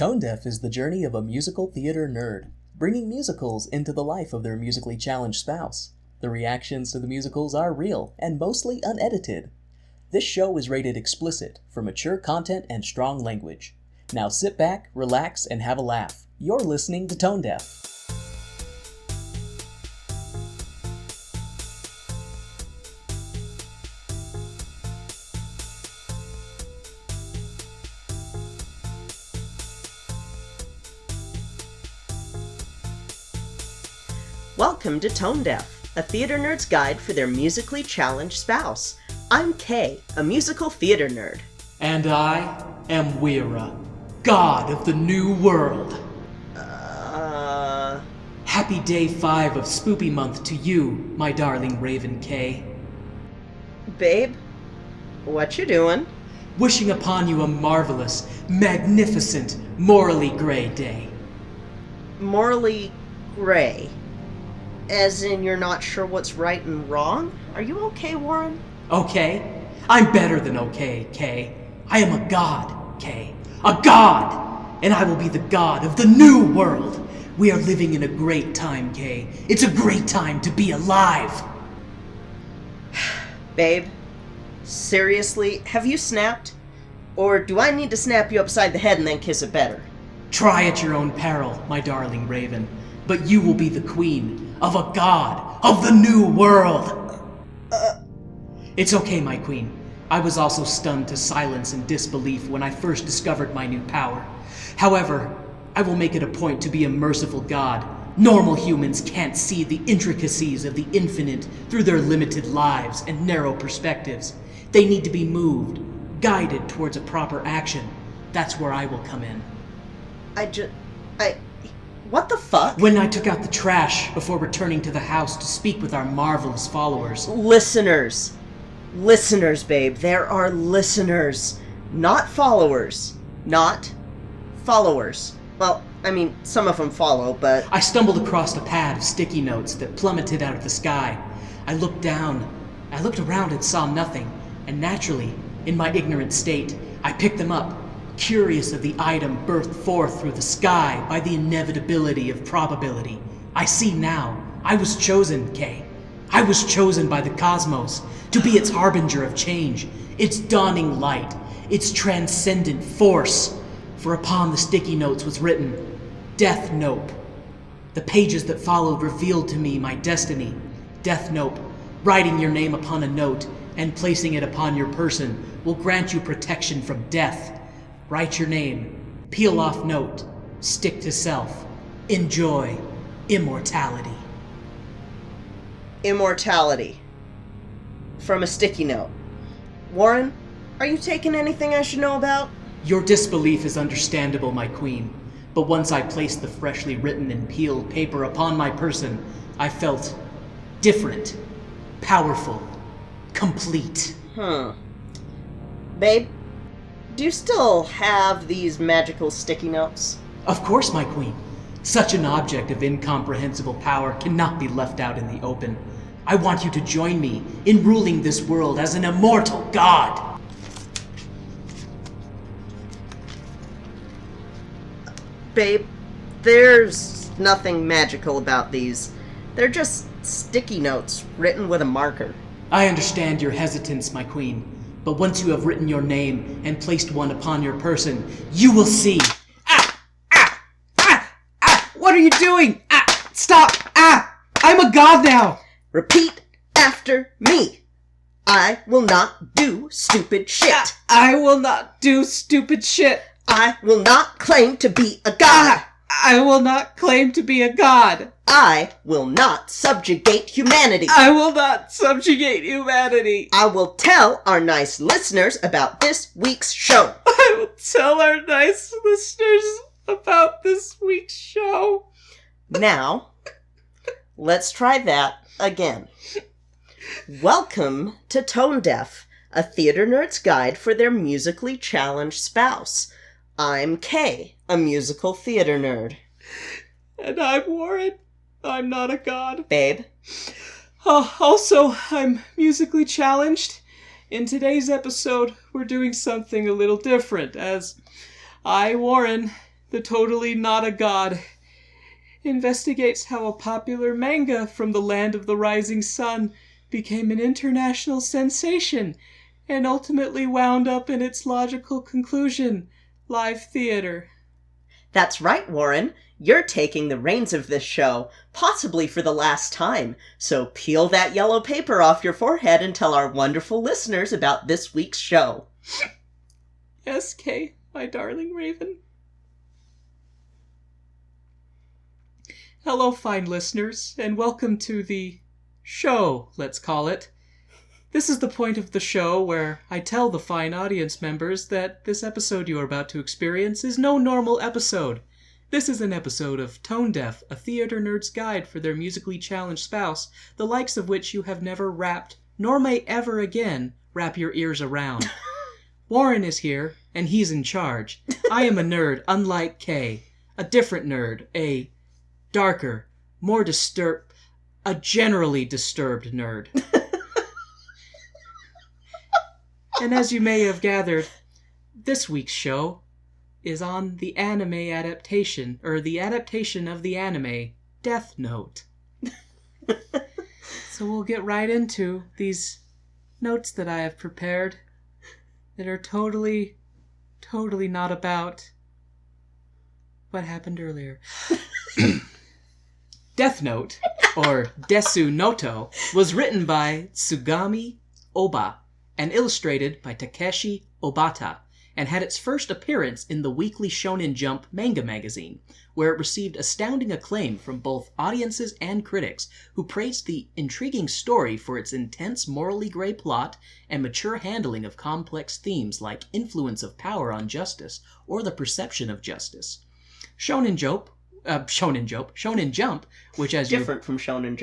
Tone Deaf is the journey of a musical theater nerd, bringing musicals into the life of their musically challenged spouse. The reactions to the musicals are real and mostly unedited. This show is rated explicit for mature content and strong language. Now sit back, relax, and have a laugh. You're listening to Tone Deaf. Welcome to Tone Deaf, a theater nerd's guide for their musically challenged spouse. I'm Kay, a musical theater nerd. And I am Weira, god of the new world. Happy day 5 of Spoopy month to you, my darling Raven Kay. Babe, what you doing? Wishing upon you a marvelous, magnificent, morally gray day. Morally gray? As in you're not sure what's right and wrong? Are you okay, Warren? Okay? I'm better than okay, Kay. I am a god, Kay. A god! And I will be the god of the new world. We are living in a great time, Kay. It's a great time to be alive. Babe, seriously, have you snapped? Or do I need to snap you upside the head and then kiss it better? Try at your own peril, my darling Raven. But you will be the queen of a god of the new world. It's okay, my queen. I was also stunned to silence and disbelief when I first discovered my new power. However, I will make it a point to be a merciful god. Normal humans can't see the intricacies of the infinite through their limited lives and narrow perspectives. They need to be moved, guided towards a proper action. That's where I will come in. What the fuck? When I took out the trash before returning to the house to speak with our marvelous followers. Listeners, babe. There are listeners, not followers. Not followers. Well, I mean, some of them follow, but... I stumbled across a pad of sticky notes that plummeted out of the sky. I looked down. I looked around and saw nothing. And naturally, in my ignorant state, I picked them up, curious of the item birthed forth through the sky by the inevitability of probability. I see now. I was chosen, Kay. I was chosen by the cosmos to be its harbinger of change, its dawning light, its transcendent force. For upon the sticky notes was written, Death Note. The pages that followed revealed to me my destiny. Death Note, writing your name upon a note and placing it upon your person will grant you protection from death. Write your name, peel off note, stick to self, enjoy immortality. Immortality. From a sticky note. Warren, are you taking anything I should know about? Your disbelief is understandable, my queen, but once I placed the freshly written and peeled paper upon my person, I felt different, powerful, complete. Babe, do you still have these magical sticky notes? Of course, my queen. Such an object of incomprehensible power cannot be left out in the open. I want you to join me in ruling this world as an immortal god. Babe, there's nothing magical about these. They're just sticky notes written with a marker. I understand your hesitance, my queen, but once you have written your name and placed one upon your person, you will see. What are you doing? Stop! I'm a god now! Repeat after me. I will not do stupid shit. I will not do stupid shit. I will not claim to be a god. I will not claim to be a god. I will not subjugate humanity. I will not subjugate humanity. I will tell our nice listeners about this week's show. I will tell our nice listeners about this week's show. Now, let's try that again. Welcome to Tone Deaf, a theater nerd's guide for their musically challenged spouse. I'm Kay, a musical theater nerd. And I'm Warren. I'm not a god. Babe. Also, I'm musically challenged. In today's episode, we're doing something a little different, as I, Warren, the Totally Not a God, investigates how a popular manga from the land of the rising sun became an international sensation and ultimately wound up in its logical conclusion, live theater. That's right, Warren. You're taking the reins of this show, possibly for the last time. So peel that yellow paper off your forehead and tell our wonderful listeners about this week's show. Yes, Kay, my darling raven. Hello, fine listeners, and welcome to the show, let's call it. This is the point of the show where I tell the fine audience members that this episode you are about to experience is no normal episode. This is an episode of Tone Deaf, a theater nerd's guide for their musically challenged spouse, the likes of which you have never wrapped, nor may ever again, wrap your ears around. Warren is here, and he's in charge. I am a nerd, unlike Kay. A different nerd, a darker, more disturbed, a generally disturbed nerd. And as you may have gathered, this week's show is on the anime adaptation, or the adaptation of the anime, Death Note. So we'll get right into these notes that I have prepared that are totally not about what happened earlier. Death Note, or Desu Noto, was written by Tsugami Oba and illustrated by Takeshi Obata, and had its first appearance in the weekly Shonen Jump manga magazine, where it received astounding acclaim from both audiences and critics, who praised the intriguing story for its intense morally gray plot and mature handling of complex themes like influence of power on justice or the perception of justice. Shonen Jump, which as Different from Shonen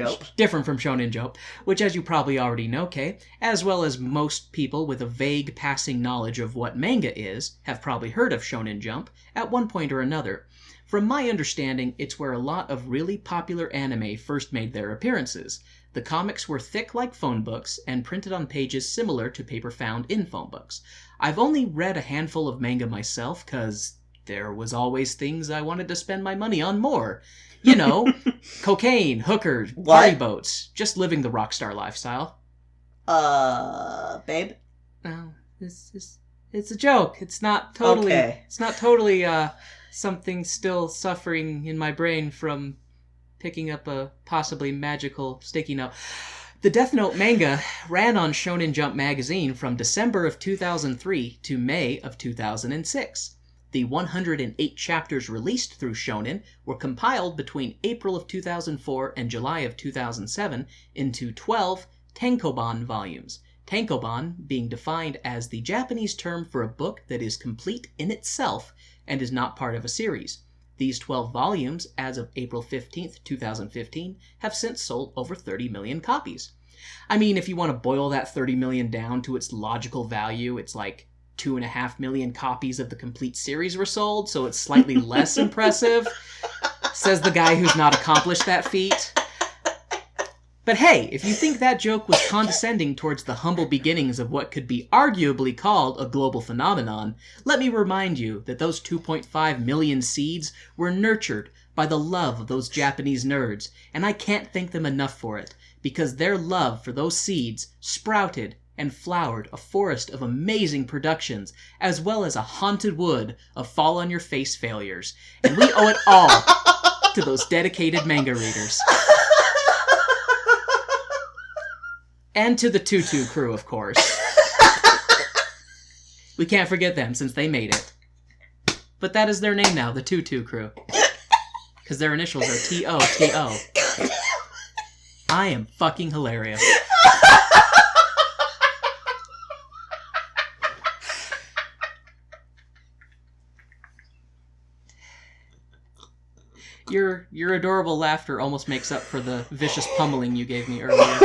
Jump, which as you probably already know, Kay, as well as most people with a vague passing knowledge of what manga is, have probably heard of Shonen Jump at one point or another. From my understanding, it's where a lot of really popular anime first made their appearances. The comics were thick like phone books and printed on pages similar to paper found in phone books. I've only read a handful of manga myself, cause there was always things I wanted to spend my money on more. You know, cocaine, hookers, party boats, just living the rock star lifestyle. Babe? No, it's a joke. It's not totally, Okay. It's not totally, something still suffering in my brain from picking up a possibly magical sticky note. The Death Note manga ran on Shonen Jump magazine from December of 2003 to May of 2006. The 108 chapters released through Shonen were compiled between April of 2004 and July of 2007 into 12 tankobon volumes. Tankobon being defined as the Japanese term for a book that is complete in itself and is not part of a series. These 12 volumes, as of April 15th, 2015, have since sold over 30 million copies. I mean, if you want to boil that 30 million down to its logical value, it's like 2.5 million copies of the complete series were sold, so it's slightly less impressive, says the guy who's not accomplished that feat. But hey, if you think that joke was condescending towards the humble beginnings of what could be arguably called a global phenomenon, let me remind you that those 2.5 million seeds were nurtured by the love of those Japanese nerds, and I can't thank them enough for it, because their love for those seeds sprouted and flowered a forest of amazing productions, as well as a haunted wood of fall-on-your-face failures. And we owe it all to those dedicated manga readers. And to the Tutu crew, of course. We can't forget them, since they made it. But that is their name now, the Tutu crew. Because their initials are T-O-T-O. I am fucking hilarious. Your adorable laughter almost makes up for the vicious pummeling you gave me earlier.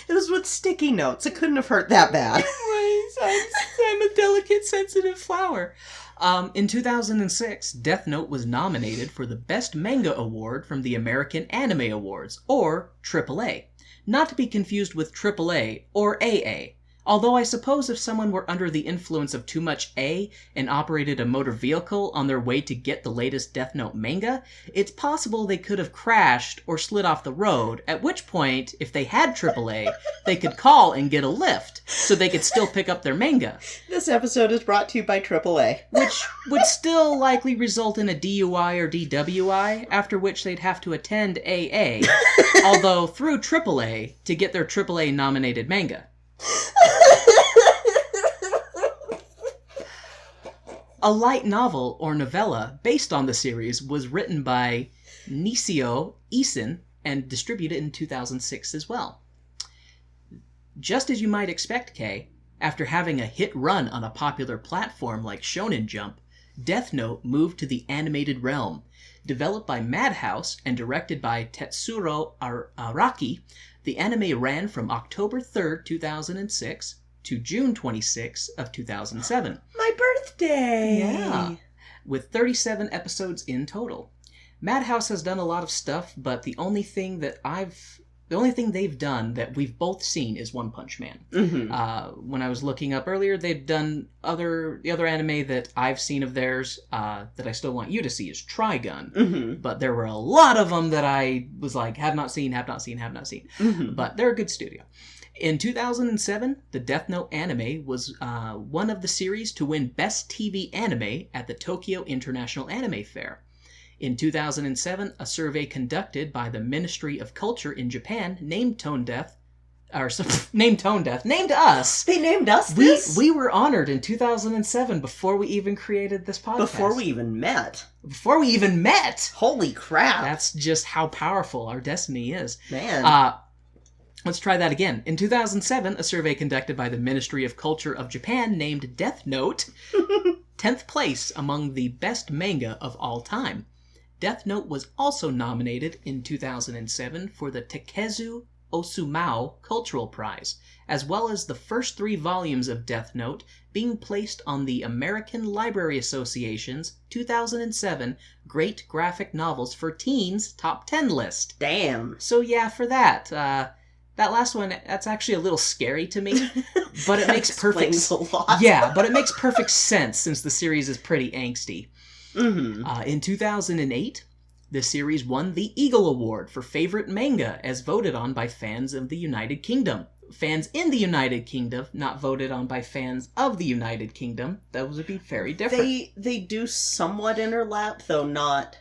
It was with sticky notes. It couldn't have hurt that bad. I'm a delicate, sensitive flower. In 2006, Death Note was nominated for the Best Manga Award from the American Anime Awards, or AAA. Not to be confused with AAA or AA. Although I suppose if someone were under the influence of too much A and operated a motor vehicle on their way to get the latest Death Note manga, it's possible they could have crashed or slid off the road, at which point, if they had AAA, they could call and get a lift, so they could still pick up their manga. This episode is brought to you by AAA. Which would still likely result in a DUI or DWI, after which they'd have to attend AA, although through AAA, to get their AAA-nominated manga. A light novel or novella based on the series was written by Nisio Isin and distributed in 2006 as well. Just as you might expect, Kay, after having a hit run on a popular platform like Shonen Jump, Death Note moved to the animated realm. Developed by Madhouse and directed by Tetsuro Araki, the anime ran from October 3rd, 2006 to June 26th of 2007. My birthday! Yeah. With 37 episodes in total. Madhouse has done a lot of stuff, but the only thing they've done that we've both seen is One Punch Man. Mm-hmm. When I was looking up earlier, they've done the other anime that I've seen of theirs that I still want you to see is Trigun. Mm-hmm. But there were a lot of them that I was like, have not seen. Mm-hmm. But they're a good studio. In 2007, the Death Note anime was one of the series to win Best TV Anime at the Tokyo International Anime Fair. In 2007, a survey conducted by the Ministry of Culture in Japan named us. They named us this? We were honored in 2007 before we even created this podcast. Before we even met. Holy crap. That's just how powerful our destiny is. Man. Let's try that again. In 2007, a survey conducted by the Ministry of Culture of Japan named Death Note 10th place among the best manga of all time. Death Note was also nominated in 2007 for the Takezu Osumao Cultural Prize, as well as the first 3 volumes of Death Note being placed on the American Library Association's 2007 Great Graphic Novels for Teens Top 10 list. Damn. So yeah, for that. That last one, that's actually a little scary to me, but it makes perfect sense. A lot. Yeah, but it makes perfect sense since the series is pretty angsty. Mm-hmm. In 2008, the series won the Eagle Award for favorite manga as voted on by fans of the United Kingdom. Fans in the United Kingdom, not voted on by fans of the United Kingdom. Those would be very different. They do somewhat interlap, though not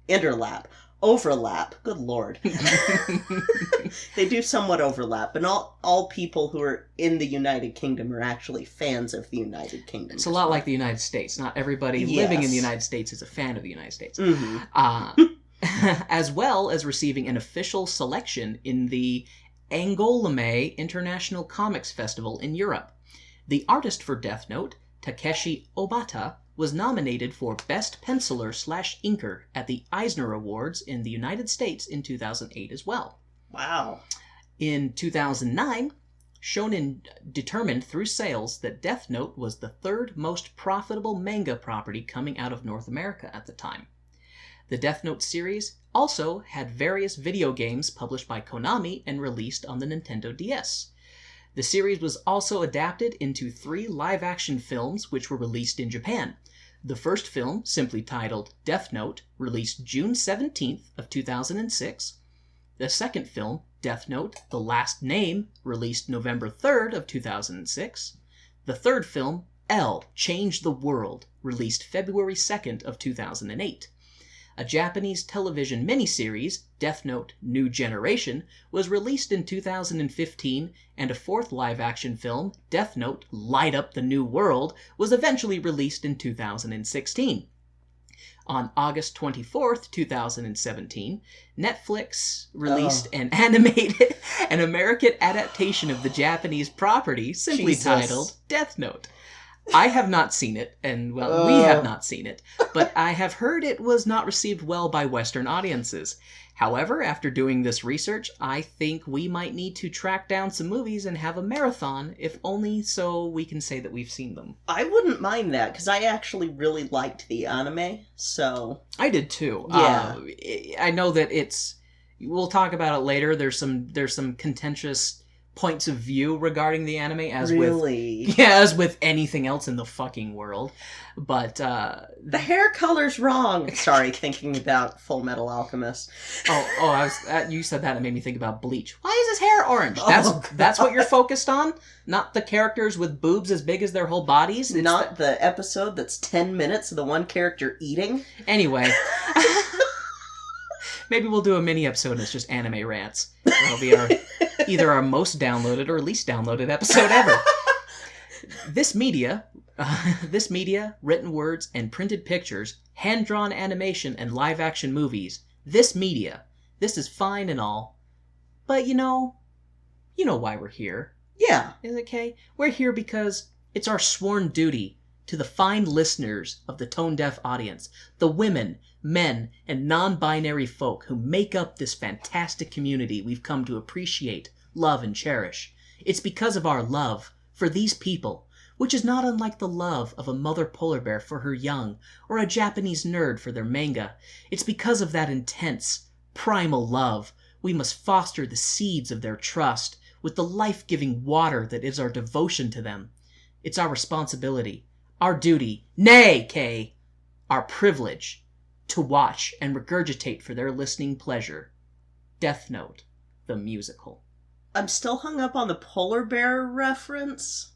interlap. Overlap. Good lord. They do somewhat overlap, but not all people who are in the United Kingdom are actually fans of the United Kingdom. It's a lot like the United States. Not everybody living in the United States is a fan of the United States. Mm-hmm. As well as receiving an official selection in the Angolame International Comics Festival in Europe. The artist for Death Note, Takeshi Obata, was nominated for Best Penciler/Inker at the Eisner Awards in the United States in 2008 as well. Wow. In 2009, Shonen determined through sales that Death Note was the 3rd most profitable manga property coming out of North America at the time. The Death Note series also had various video games published by Konami and released on the Nintendo DS. The series was also adapted into 3 live-action films which were released in Japan. The first film, simply titled Death Note, released June 17th of 2006. The second film, Death Note, The Last Name, released November 3rd of 2006. The third film, L, Change the World, released February 2nd of 2008. A Japanese television miniseries, Death Note New Generation, was released in 2015, and a 4th live-action film, Death Note Light Up the New World, was eventually released in 2016. On August 24th, 2017, Netflix released an American adaptation of the Japanese property simply titled Death Note. I have not seen it, and, we have not seen it, but I have heard it was not received well by Western audiences. However, after doing this research, I think we might need to track down some movies and have a marathon, if only so we can say that we've seen them. I wouldn't mind that, because I actually really liked the anime, so... I did too. Yeah. I know that we'll talk about it later. There's some contentious points of view regarding the anime as Really? as with anything else in the fucking world. But the hair color's wrong. Sorry, thinking about Full Metal Alchemist. You said that and it made me think about Bleach. Why is his hair orange? Oh, That's what you're focused on? Not the characters with boobs as big as their whole bodies? Not the episode that's 10 minutes of the one character eating? Anyway. Maybe we'll do a mini episode and it's just anime rants. That'll be either our most downloaded or least downloaded episode ever. This media, written words and printed pictures, hand-drawn animation and live-action movies, this is fine and all. But you know why we're here. Yeah. Is it okay? We're here because it's our sworn duty to the fine listeners of the tone-deaf audience, the women, men, and non-binary folk who make up this fantastic community we've come to appreciate, love, and cherish. It's because of our love for these people, which is not unlike the love of a mother polar bear for her young, or a Japanese nerd for their manga. It's because of that intense, primal love we must foster the seeds of their trust with the life-giving water that is our devotion to them. It's our responsibility, our duty, nay, Kay, our privilege, to watch and regurgitate for their listening pleasure. Death Note, the musical. I'm still hung up on the polar bear reference.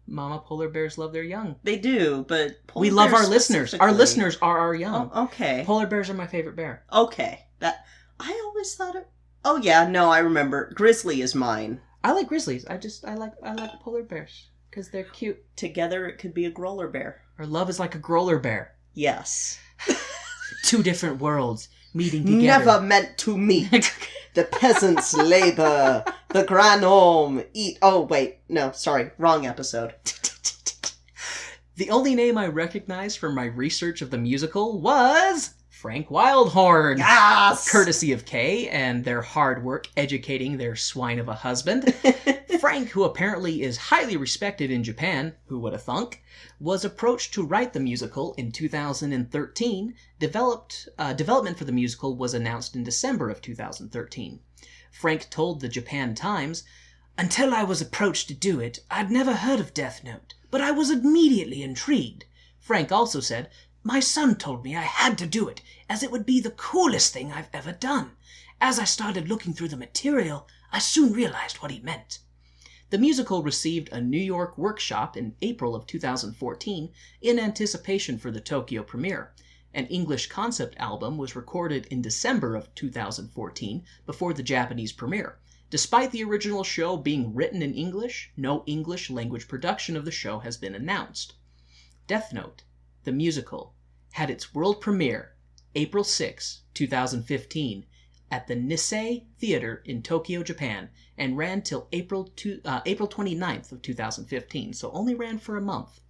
Mama polar bears love their young. They do, but we love our listeners. Our listeners are our young. Oh, okay. Polar bears are my favorite bear. Okay. I always thought it... Oh yeah, no, I remember. Grizzly is mine. I like grizzlies. I like polar bears because they're cute. Together it could be a growler bear. Our love is like a growler bear. Yes. Two different worlds meeting together. Never meant to meet. The peasants labor, the granome eat... Oh, wait. No, sorry. Wrong episode. The only name I recognized from my research of the musical was Frank Wildhorn. Yes! Courtesy of Kay and their hard work educating their swine of a husband. Frank, who apparently is highly respected in Japan, who would have thunk, was approached to write the musical in 2013. Development for the musical was announced in December of 2013. Frank told the Japan Times, "Until I was approached to do it, I'd never heard of Death Note, but I was immediately intrigued." Frank also said, "My son told me I had to do it, as it would be the coolest thing I've ever done. As I started looking through the material, I soon realized what he meant." The musical received a New York workshop in April of 2014 in anticipation for the Tokyo premiere. An English concept album was recorded in December of 2014 before the Japanese premiere. Despite the original show being written in English, no English language production of the show has been announced. Death Note, the musical, had its world premiere April 6, 2015 at the Nisei Theater in Tokyo, Japan, and ran till April 29th of 2015, so only ran for a month.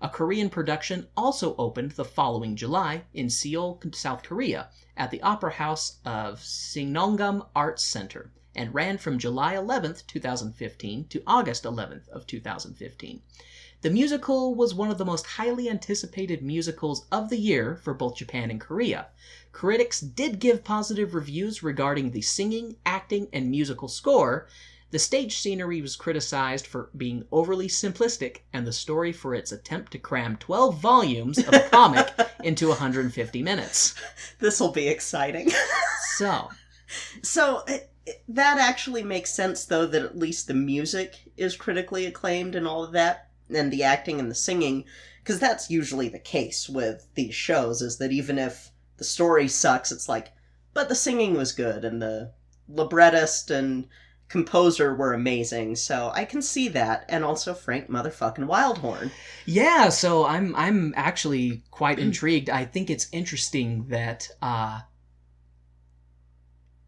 A Korean production also opened the following July in Seoul, South Korea, at the Opera House of Singnongam Arts Center, and ran from July 11th, 2015 to August 11th of 2015. The musical was one of the most highly anticipated musicals of the year for both Japan and Korea. Critics did give positive reviews regarding the singing, acting, and musical score. The stage scenery was criticized for being overly simplistic, and the story for its attempt to cram 12 volumes of a comic into 150 minutes. This'll be exciting. So, that actually makes sense, though, that at least the music is critically acclaimed and all of that. And the acting and the singing, because that's usually the case with these shows, is that even if the story sucks, it's like, but the singing was good, and the librettist and composer were amazing, so I can see that, and also Frank motherfucking Wildhorn. Yeah, so I'm actually quite intrigued. I think it's interesting that,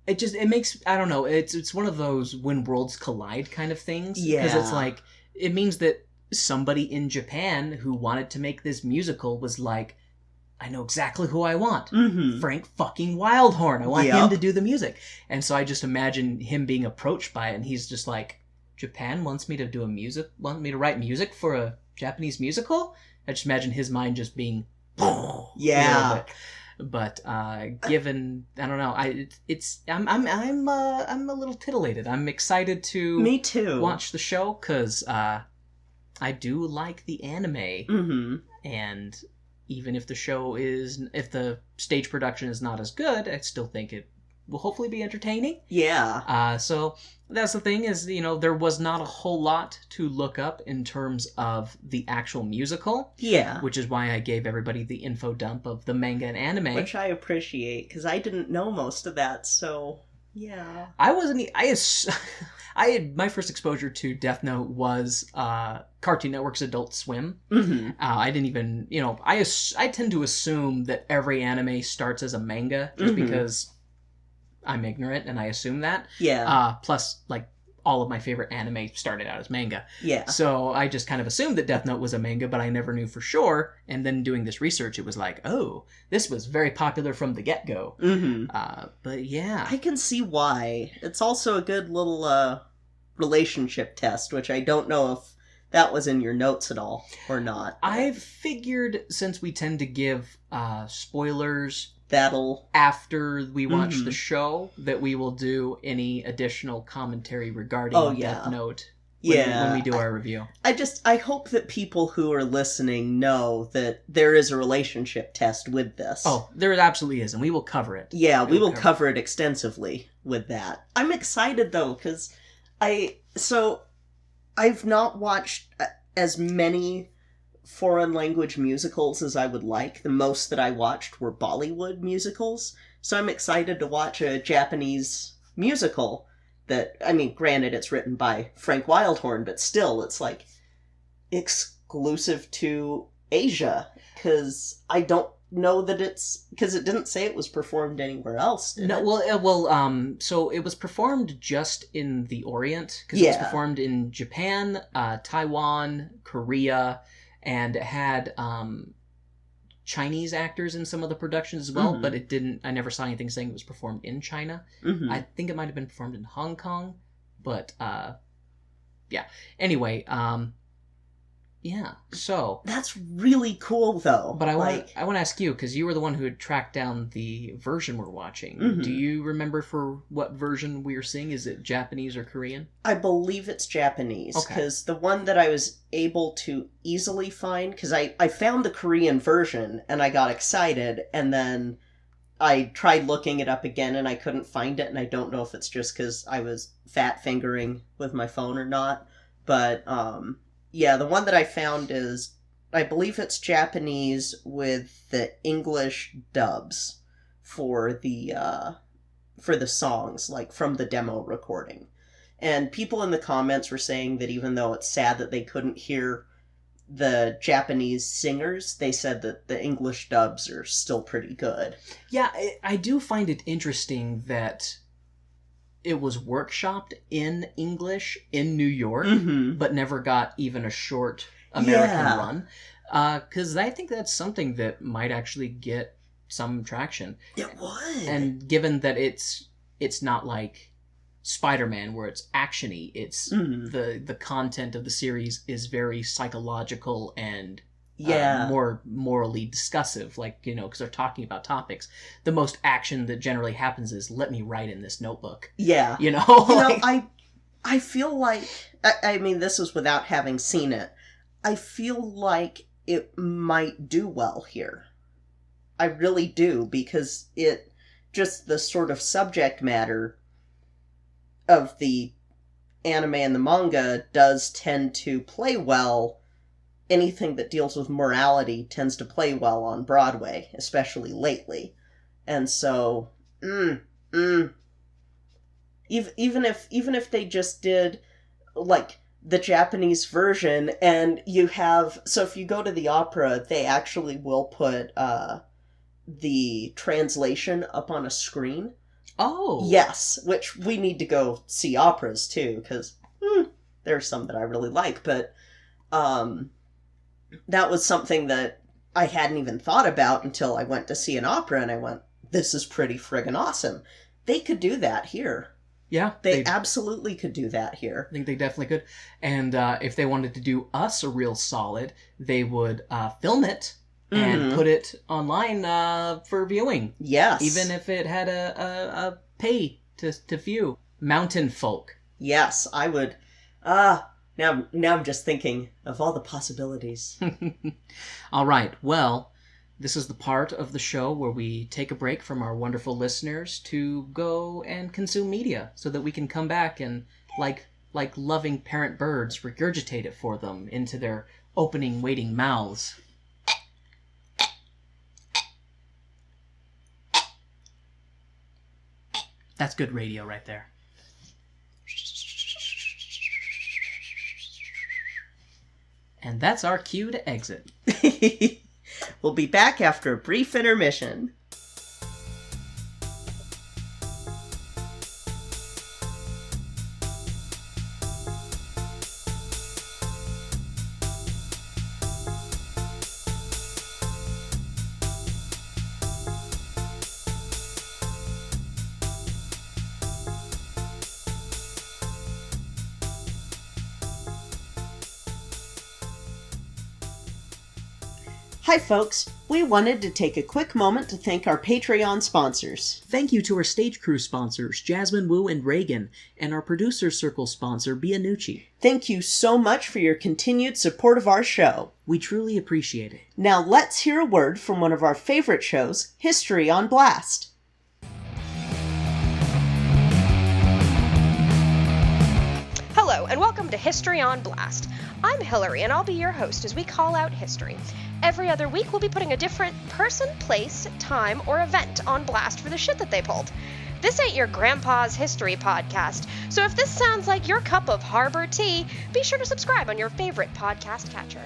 it makes, I don't know, it's one of those when worlds collide kind of things. Yeah. Because it's like, it means that somebody in Japan who wanted to make this musical was like, I know exactly who I want. Mm-hmm. Frank fucking Wildhorn. I want him to do the music. And so I just imagine him being approached by it, and he's just like, Japan wants me to write music for a Japanese musical? I just imagine his mind just being, yeah. But given, I don't know, I'm a little titillated. I'm excited to Me too. watch the show because I do like the anime, Mm-hmm. and even if if the stage production is not as good, I still think it will hopefully be entertaining. Yeah. So that's the thing is, there was not a whole lot to look up in terms of the actual musical. Yeah. Which is why I gave everybody the info dump of the manga and anime. Which I appreciate, because I didn't know most of that, so yeah. I had my first exposure to Death Note was Cartoon Network's Adult Swim. Mm-hmm. I didn't even, I tend to assume that every anime starts as a manga just Mhm. because I'm ignorant and I assume that. Yeah. Plus, like, all of my favorite anime started out as manga. Yeah. So I just kind of assumed that Death Note was a manga, but I never knew for sure. And then doing this research, it was like, oh, this was very popular from the get-go. Mm-hmm. But yeah. I can see why. It's also a good little relationship test, which I don't know if that was in your notes at all or not. I figured since we tend to give spoilers That'll... after we watch Mhm. the show, that we will do any additional commentary regarding yeah. Death Note when we do our review. I hope that people who are listening know that there is a relationship test with this. Oh, there absolutely is, and we will cover it. Yeah, we will cover it extensively with that. I'm excited though, because I've not watched as many foreign language musicals as I would like. The most that I watched were Bollywood musicals. So I'm excited to watch a Japanese musical that, I mean, granted it's written by Frank Wildhorn, but still it's like exclusive to Asia, because I don't know that because it didn't say it was performed anywhere else, did it? So it was performed just in the Orient, because it was performed in Japan, Taiwan, Korea, and it had Chinese actors in some of the productions as well, but I never saw anything saying it was performed in China. Mm-hmm. I think it might have been performed in Hong Kong, but yeah. Anyway, yeah, so... That's really cool, though. But I want to ask you, because you were the one who had tracked down the version we're watching. Mm-hmm. Do you remember for what version we are seeing? Is it Japanese or Korean? I believe it's Japanese, because the one that I was able to easily find, because I found the Korean version, and I got excited, and then I tried looking it up again, and I couldn't find it, and I don't know if it's just because I was fat-fingering with my phone or not, but, yeah, the one that I found is, I believe it's Japanese with the English dubs for the songs, like from the demo recording. And people in the comments were saying that even though it's sad that they couldn't hear the Japanese singers, they said that the English dubs are still pretty good. Yeah, I do find it interesting that it was workshopped in English in New York, but never got even a short American run. Because I think that's something that might actually get some traction. It would. And given that it's not like Spider-Man where it's action-y, it's the content of the series is very psychological and more morally discussive, like, because they're talking about topics. The most action that generally happens is, let me write in this notebook. Yeah. Like... I feel like, I mean, this is without having seen it, I feel like it might do well here. I really do, because just the sort of subject matter of the anime and the manga does tend to play well. Anything that deals with morality tends to play well on Broadway, especially lately. And so, even if they just did, like, the Japanese version, and you have... So if you go to the opera, they actually will put the translation up on a screen. Oh! Yes, which we need to go see operas, too, because there's some that I really like, but... that was something that I hadn't even thought about until I went to see an opera, and I went, this is pretty friggin' awesome. They could do that here. Yeah. They absolutely could do that here. I think they definitely could. And if they wanted to do us a real solid, they would film it and put it online for viewing. Yes. Even if it had a pay to view. Mountain Folk. Yes, I would. Now I'm just thinking of all the possibilities. All right, well, this is the part of the show where we take a break from our wonderful listeners to go and consume media so that we can come back and, like loving parent birds, regurgitate it for them into their opening, waiting mouths. That's good radio right there. And that's our cue to exit. We'll be back after a brief intermission. Hi folks, we wanted to take a quick moment to thank our Patreon sponsors. Thank you to our stage crew sponsors, Jasmine Wu and Reagan, and our producer circle sponsor, Bianucci. Thank you so much for your continued support of our show. We truly appreciate it. Now let's hear a word from one of our favorite shows, History on Blast. Hello, and welcome to History on Blast. I'm Hillary, and I'll be your host as we call out history. Every other week, we'll be putting a different person, place, time, or event on blast for the shit that they pulled. This ain't your grandpa's history podcast, so if this sounds like your cup of harbor tea, be sure to subscribe on your favorite podcast catcher.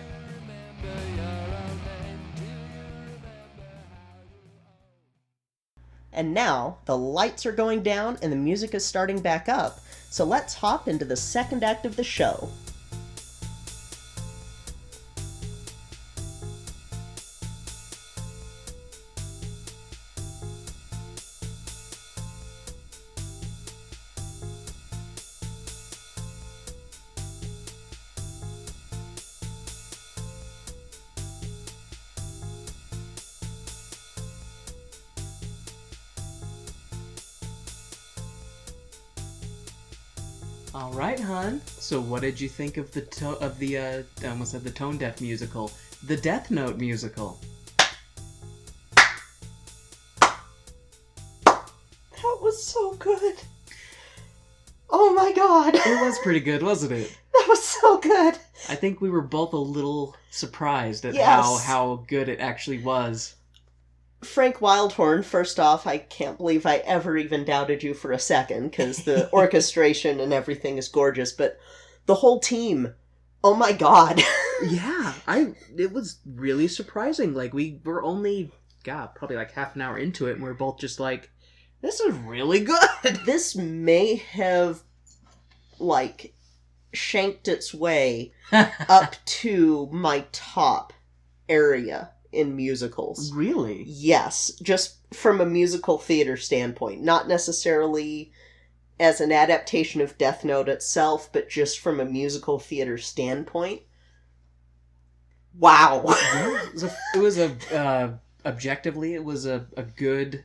And now, the lights are going down and the music is starting back up, so let's hop into the second act of the show. All right, hon. So, what did you think of I almost said the Tone Deaf musical, the Death Note musical? That was so good. Oh my god. It was pretty good, wasn't it? That was so good. I think we were both a little surprised at Yes. how good it actually was. Frank Wildhorn, first off, I can't believe I ever even doubted you for a second, because the orchestration and everything is gorgeous, but the whole team, oh my god. Yeah, it was really surprising. Like, we were only, probably like half an hour into it, and we were both just like, this is really good! This may have, shanked its way up to my top area in musicals. Really? Yes, just from a musical theater standpoint. Not necessarily as an adaptation of Death Note itself, but just from a musical theater standpoint. Wow. Objectively, it was a good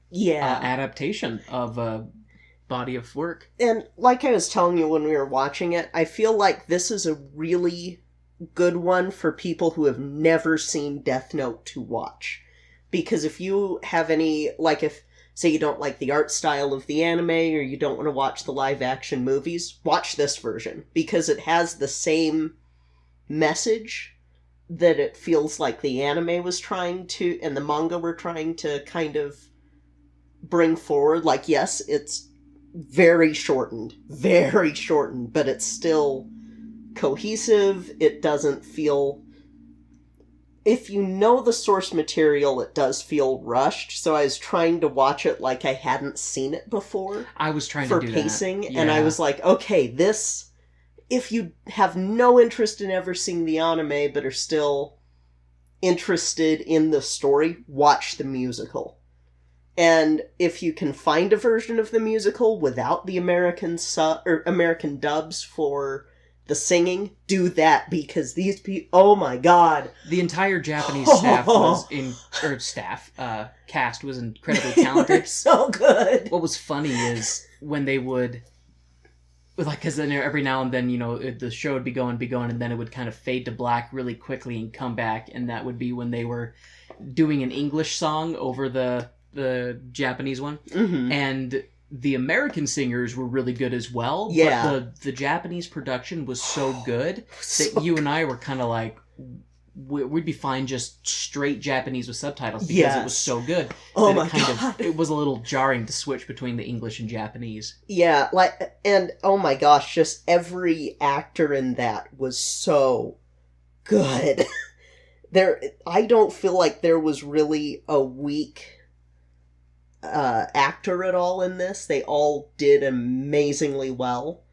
Yeah. adaptation of a body of work. And like I was telling you when we were watching it, I feel like this is a really good one for people who have never seen Death Note to watch. Because if you have any, if, say you don't like the art style of the anime, or you don't want to watch the live action movies, watch this version. Because it has the same message that it feels like the anime was trying to, and the manga were trying to kind of bring forward. Yes, it's very shortened, but it's still cohesive. It doesn't feel... If you know the source material, it does feel rushed, so I was trying to watch it like I hadn't seen it before. I was trying for to do pacing, that. And I was like, okay, this... If you have no interest in ever seeing the anime, but are still interested in the story, watch the musical. And if you can find a version of the musical without the American dubs for the singing, do that, because these people, oh my god. The entire Japanese cast was incredibly talented. They were so good. What was funny is when they would, like, because then every now and then, the show would be going, and then it would kind of fade to black really quickly and come back, and that would be when they were doing an English song over the Japanese one, and the American singers were really good as well. Yeah. But the Japanese production was so good that you and I were kind of like, we'd be fine just straight Japanese with subtitles because it was so good. Oh my god. It was a little jarring to switch between the English and Japanese. Yeah, and oh my gosh, just every actor in that was so good. I don't feel like there was really a weak actor at all in this. They all did amazingly well.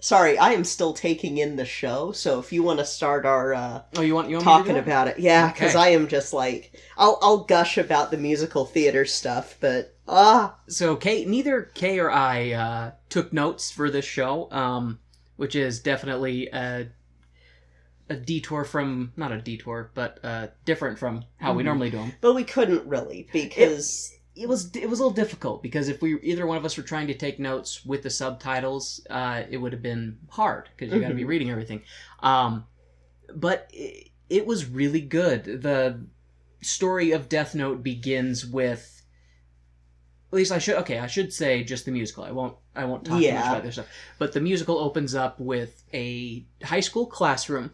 Sorry, I am still taking in the show, so if you want to start our you want talking about it. Yeah, because okay. I am just like, I'll gush about the musical theater stuff, but So neither Kay or I took notes for this show, which is definitely a detour from, not a detour, but different from how we normally do them. But we couldn't really, because it was a little difficult, because if either one of us were trying to take notes with the subtitles, it would have been hard, because you got to be reading everything. But it was really good. The story of Death Note begins with, at least I should say just the musical. I won't talk too much about this stuff. But the musical opens up with a high school classroom,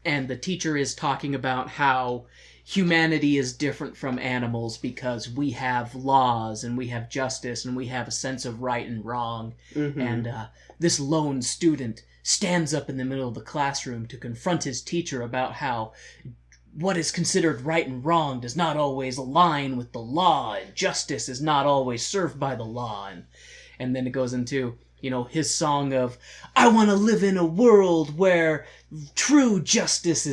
and the teacher is talking about how humanity is different from animals because we have laws and we have justice and we have a sense of right and wrong. And this lone student stands up in the middle of the classroom to confront his teacher about how what is considered right and wrong does not always align with the law, and justice is not always served by the law. And then it goes into, his song of, I want to live in a world where true justice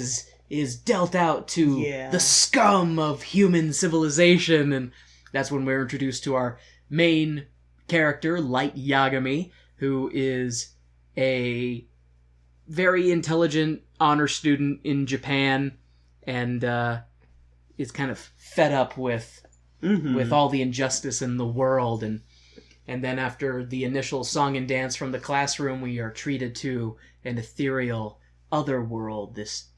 is dealt out to the scum of human civilization. And that's when we're introduced to our main character, Light Yagami, who is a very intelligent honor student in Japan, and is kind of fed up with all the injustice in the world. And then after the initial song and dance from the classroom, we are treated to an ethereal other world, this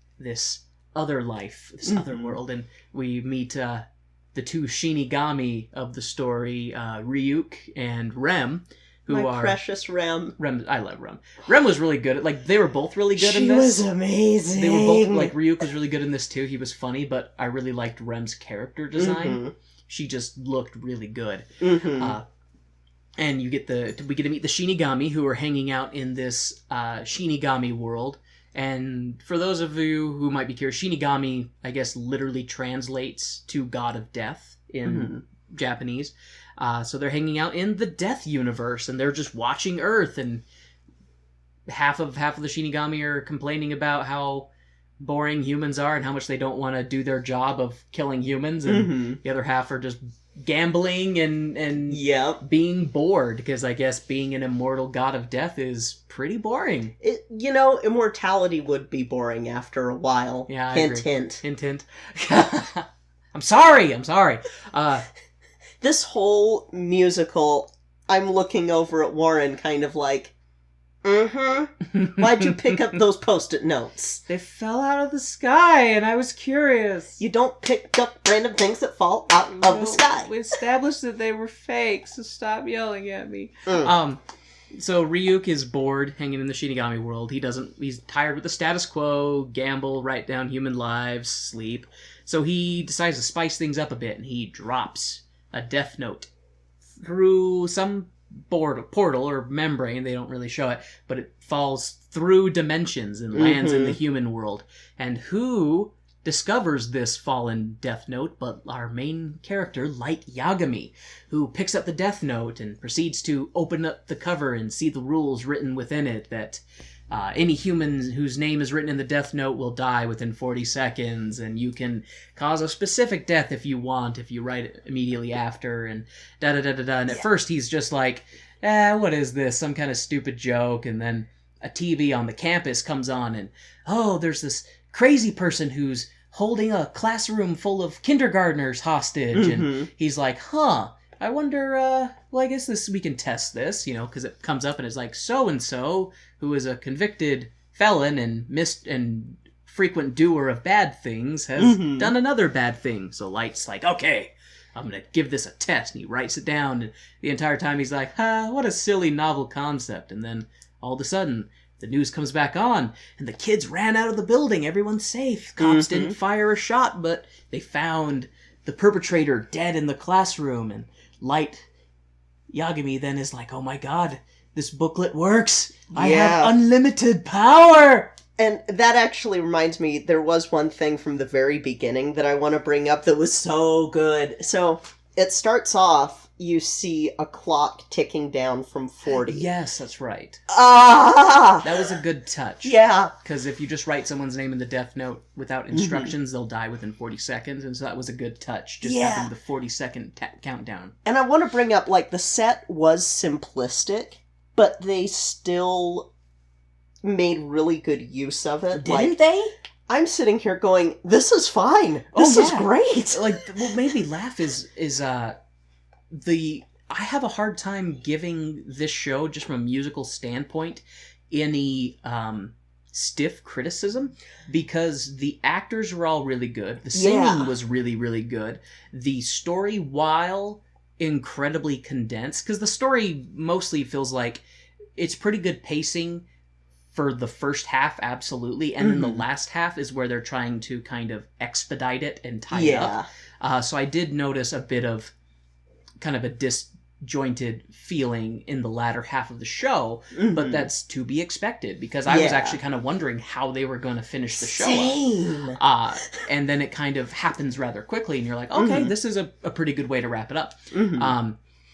other life, this other world. And we meet the two Shinigami of the story, Ryuk and Rem, who are precious Rem. I love Rem. Rem was really good at, they were both really good in this. She was amazing. They were both, Ryuk was really good in this too. He was funny, but I really liked Rem's character design. She just looked really good. And we get to meet the Shinigami, who are hanging out in this Shinigami world. And for those of you who might be curious, Shinigami, I guess, literally translates to God of Death in Japanese. So they're hanging out in the Death universe, and they're just watching Earth. And half of the Shinigami are complaining about how boring humans are and how much they don't want to do their job of killing humans. And the other half are just gambling and being bored, because I guess being an immortal god of death is pretty boring. Immortality would be boring after a while. Yeah, hint. I'm sorry. This whole musical, I'm looking over at Warren kind of like, why'd you pick up those Post-it notes? They fell out of the sky, and I was curious. You don't pick up random things that fall out of the sky. We established that they were fake, so stop yelling at me. So Ryuk is bored hanging in the Shinigami world. He's tired with the status quo, gamble, write down human lives, sleep. So he decides to spice things up a bit, and he drops a death note through some portal or membrane. They don't really show it, but it falls through dimensions and lands in the human world. And who discovers this fallen death note but our main character, Light Yagami, who picks up the death note and proceeds to open up the cover and see the rules written within it that any human whose name is written in the death note will die within 40 seconds, and you can cause a specific death if you want, if you write it immediately after, and da-da-da-da-da. And at first he's just like, what is this? Some kind of stupid joke. And then a TV on the campus comes on and, oh, there's this crazy person who's holding a classroom full of kindergartners hostage. And he's like, I wonder, well, I guess we can test this, because it comes up and it's like, so-and-so, who is a convicted felon and frequent doer of bad things, has done another bad thing. So Light's like, okay, I'm going to give this a test. And he writes it down. And the entire time he's like, what a silly novel concept. And then all of a sudden, the news comes back on, and the kids ran out of the building. Everyone's safe. Cops didn't fire a shot, but they found the perpetrator dead in the classroom. And Light Yagami then is like, oh my god, this booklet works. I have unlimited power. And that actually reminds me, there was one thing from the very beginning that I want to bring up that was so good. So it starts off, you see a clock ticking down from 40. Yes, that's right. Ah! That was a good touch. Yeah. Because if you just write someone's name in the death note without instructions, they'll die within 40 seconds. And so that was a good touch, just having the 40-second countdown. And I want to bring up, the set was simplistic, but they still made really good use of it. Didn't they? I'm sitting here going, this is fine. This is great. What made me laugh is I have a hard time giving this show, just from a musical standpoint, any stiff criticism, because the actors were all really good. The singing was really, really good. The story, while incredibly condensed, because the story mostly feels like it's pretty good pacing for the first half, absolutely, and then the last half is where they're trying to kind of expedite it and tie it up. So I did notice a bit of kind of a disjointed feeling in the latter half of the show, but that's to be expected, because I was actually kind of wondering how they were going to finish the show up. And then it kind of happens rather quickly, and you're like, okay, this is a pretty good way to wrap it up.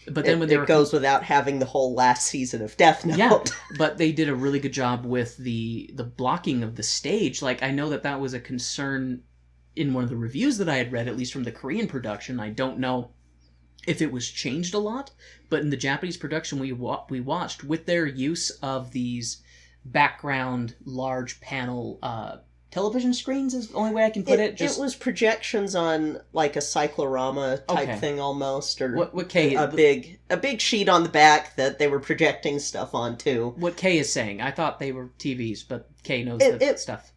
But then it goes without having the whole last season of Death Note. Yeah, but they did a really good job with the blocking of the stage. I know that was a concern in one of the reviews that I had read, at least from the Korean production. I don't know if it was changed a lot, but in the Japanese production we watched, with their use of these background large panel television screens is the only way I can put it. It was projections on a cyclorama type thing almost, or what Kay, a big sheet on the back that they were projecting stuff onto. What Kay is saying, I thought they were TVs, but Kay knows the stuff.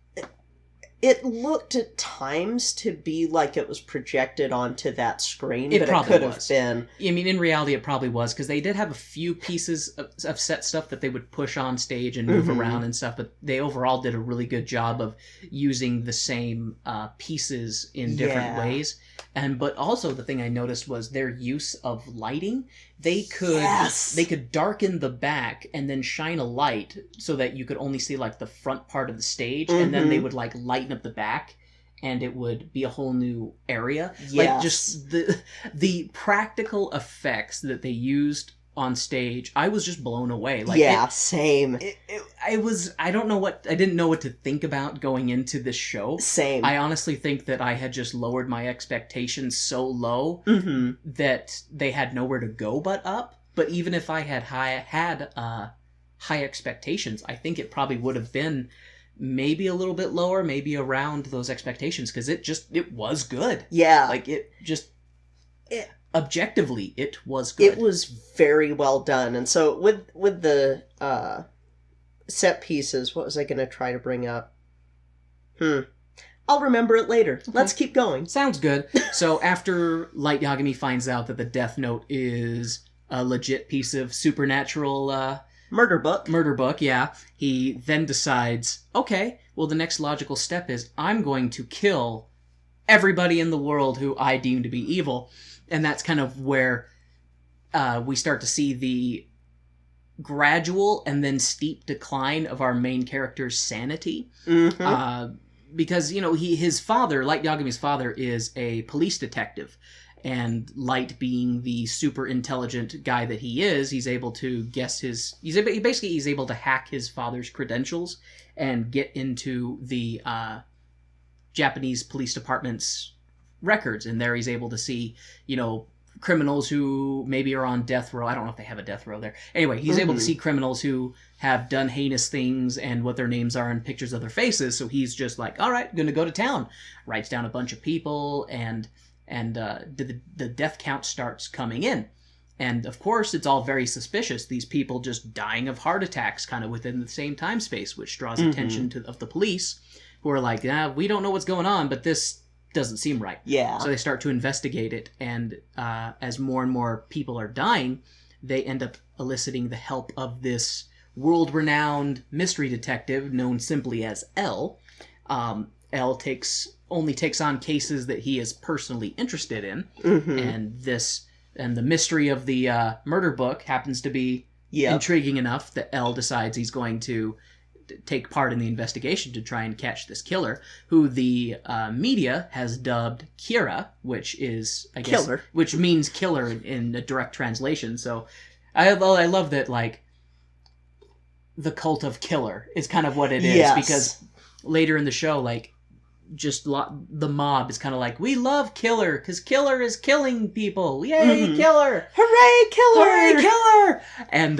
It looked at times to be like it was projected onto that screen, but probably it could have been. I mean, in reality, it probably was, because they did have a few pieces of set stuff that they would push on stage and move around and stuff, but they overall did a really good job of using the same pieces in different ways. But also the thing I noticed was their use of lighting. They could darken the back and then shine a light so that you could only see the front part of the stage, and then they would lighten up the back, and it would be a whole new area. Yes. Just the practical effects that they used on stage, I was just blown away. Same. I didn't know what to think about going into this show. Same. I honestly think that I had just lowered my expectations so low that they had nowhere to go but up. But even if I had high expectations, I think it probably would have been maybe a little bit lower, maybe around those expectations, because it was good. Yeah. Objectively, it was good. It was very well done. And so with the set pieces, what was I going to try to bring up? I'll remember it later. Okay. Let's keep going. Sounds good. So after Light Yagami finds out that the Death Note is a legit piece of supernatural murder book, yeah, he then decides, okay, well, the next logical step is I'm going to kill everybody in the world who I deem to be evil. And that's kind of where we start to see the gradual and then steep decline of our main character's sanity. Because, his father, Light Yagami's father, is a police detective. And Light, being the super intelligent guy that he is, he's able to guess he's able to hack his father's credentials and get into the Japanese police department's records, and there he's able to see, criminals who maybe are on death row. I don't know if they have a death row there. Anyway, he's able to see criminals who have done heinous things and what their names are and pictures of their faces. So he's just like, all right, going to go to town. Writes down a bunch of people, and the death count starts coming in. And of course, it's all very suspicious. These people just dying of heart attacks kind of within the same time space, which draws attention of the police, who are like, we don't know what's going on, but this doesn't seem right. Yeah. So they start to investigate it, and as more and more people are dying, they end up eliciting the help of this world-renowned mystery detective known simply as L. L only takes on cases that he is personally interested in, and the mystery of the murder book happens to be intriguing enough that L decides he's going to take part in the investigation to try and catch this killer, who the media has dubbed Kira, which is, I guess, Killer. which means killer in a direct translation. So I love that, like, the cult of killer is kind of what it is, because later in the show, like, the mob is kind of like, we love Killer because Killer is killing people. Yay, Killer! Hooray, Killer! Hooray, Killer! And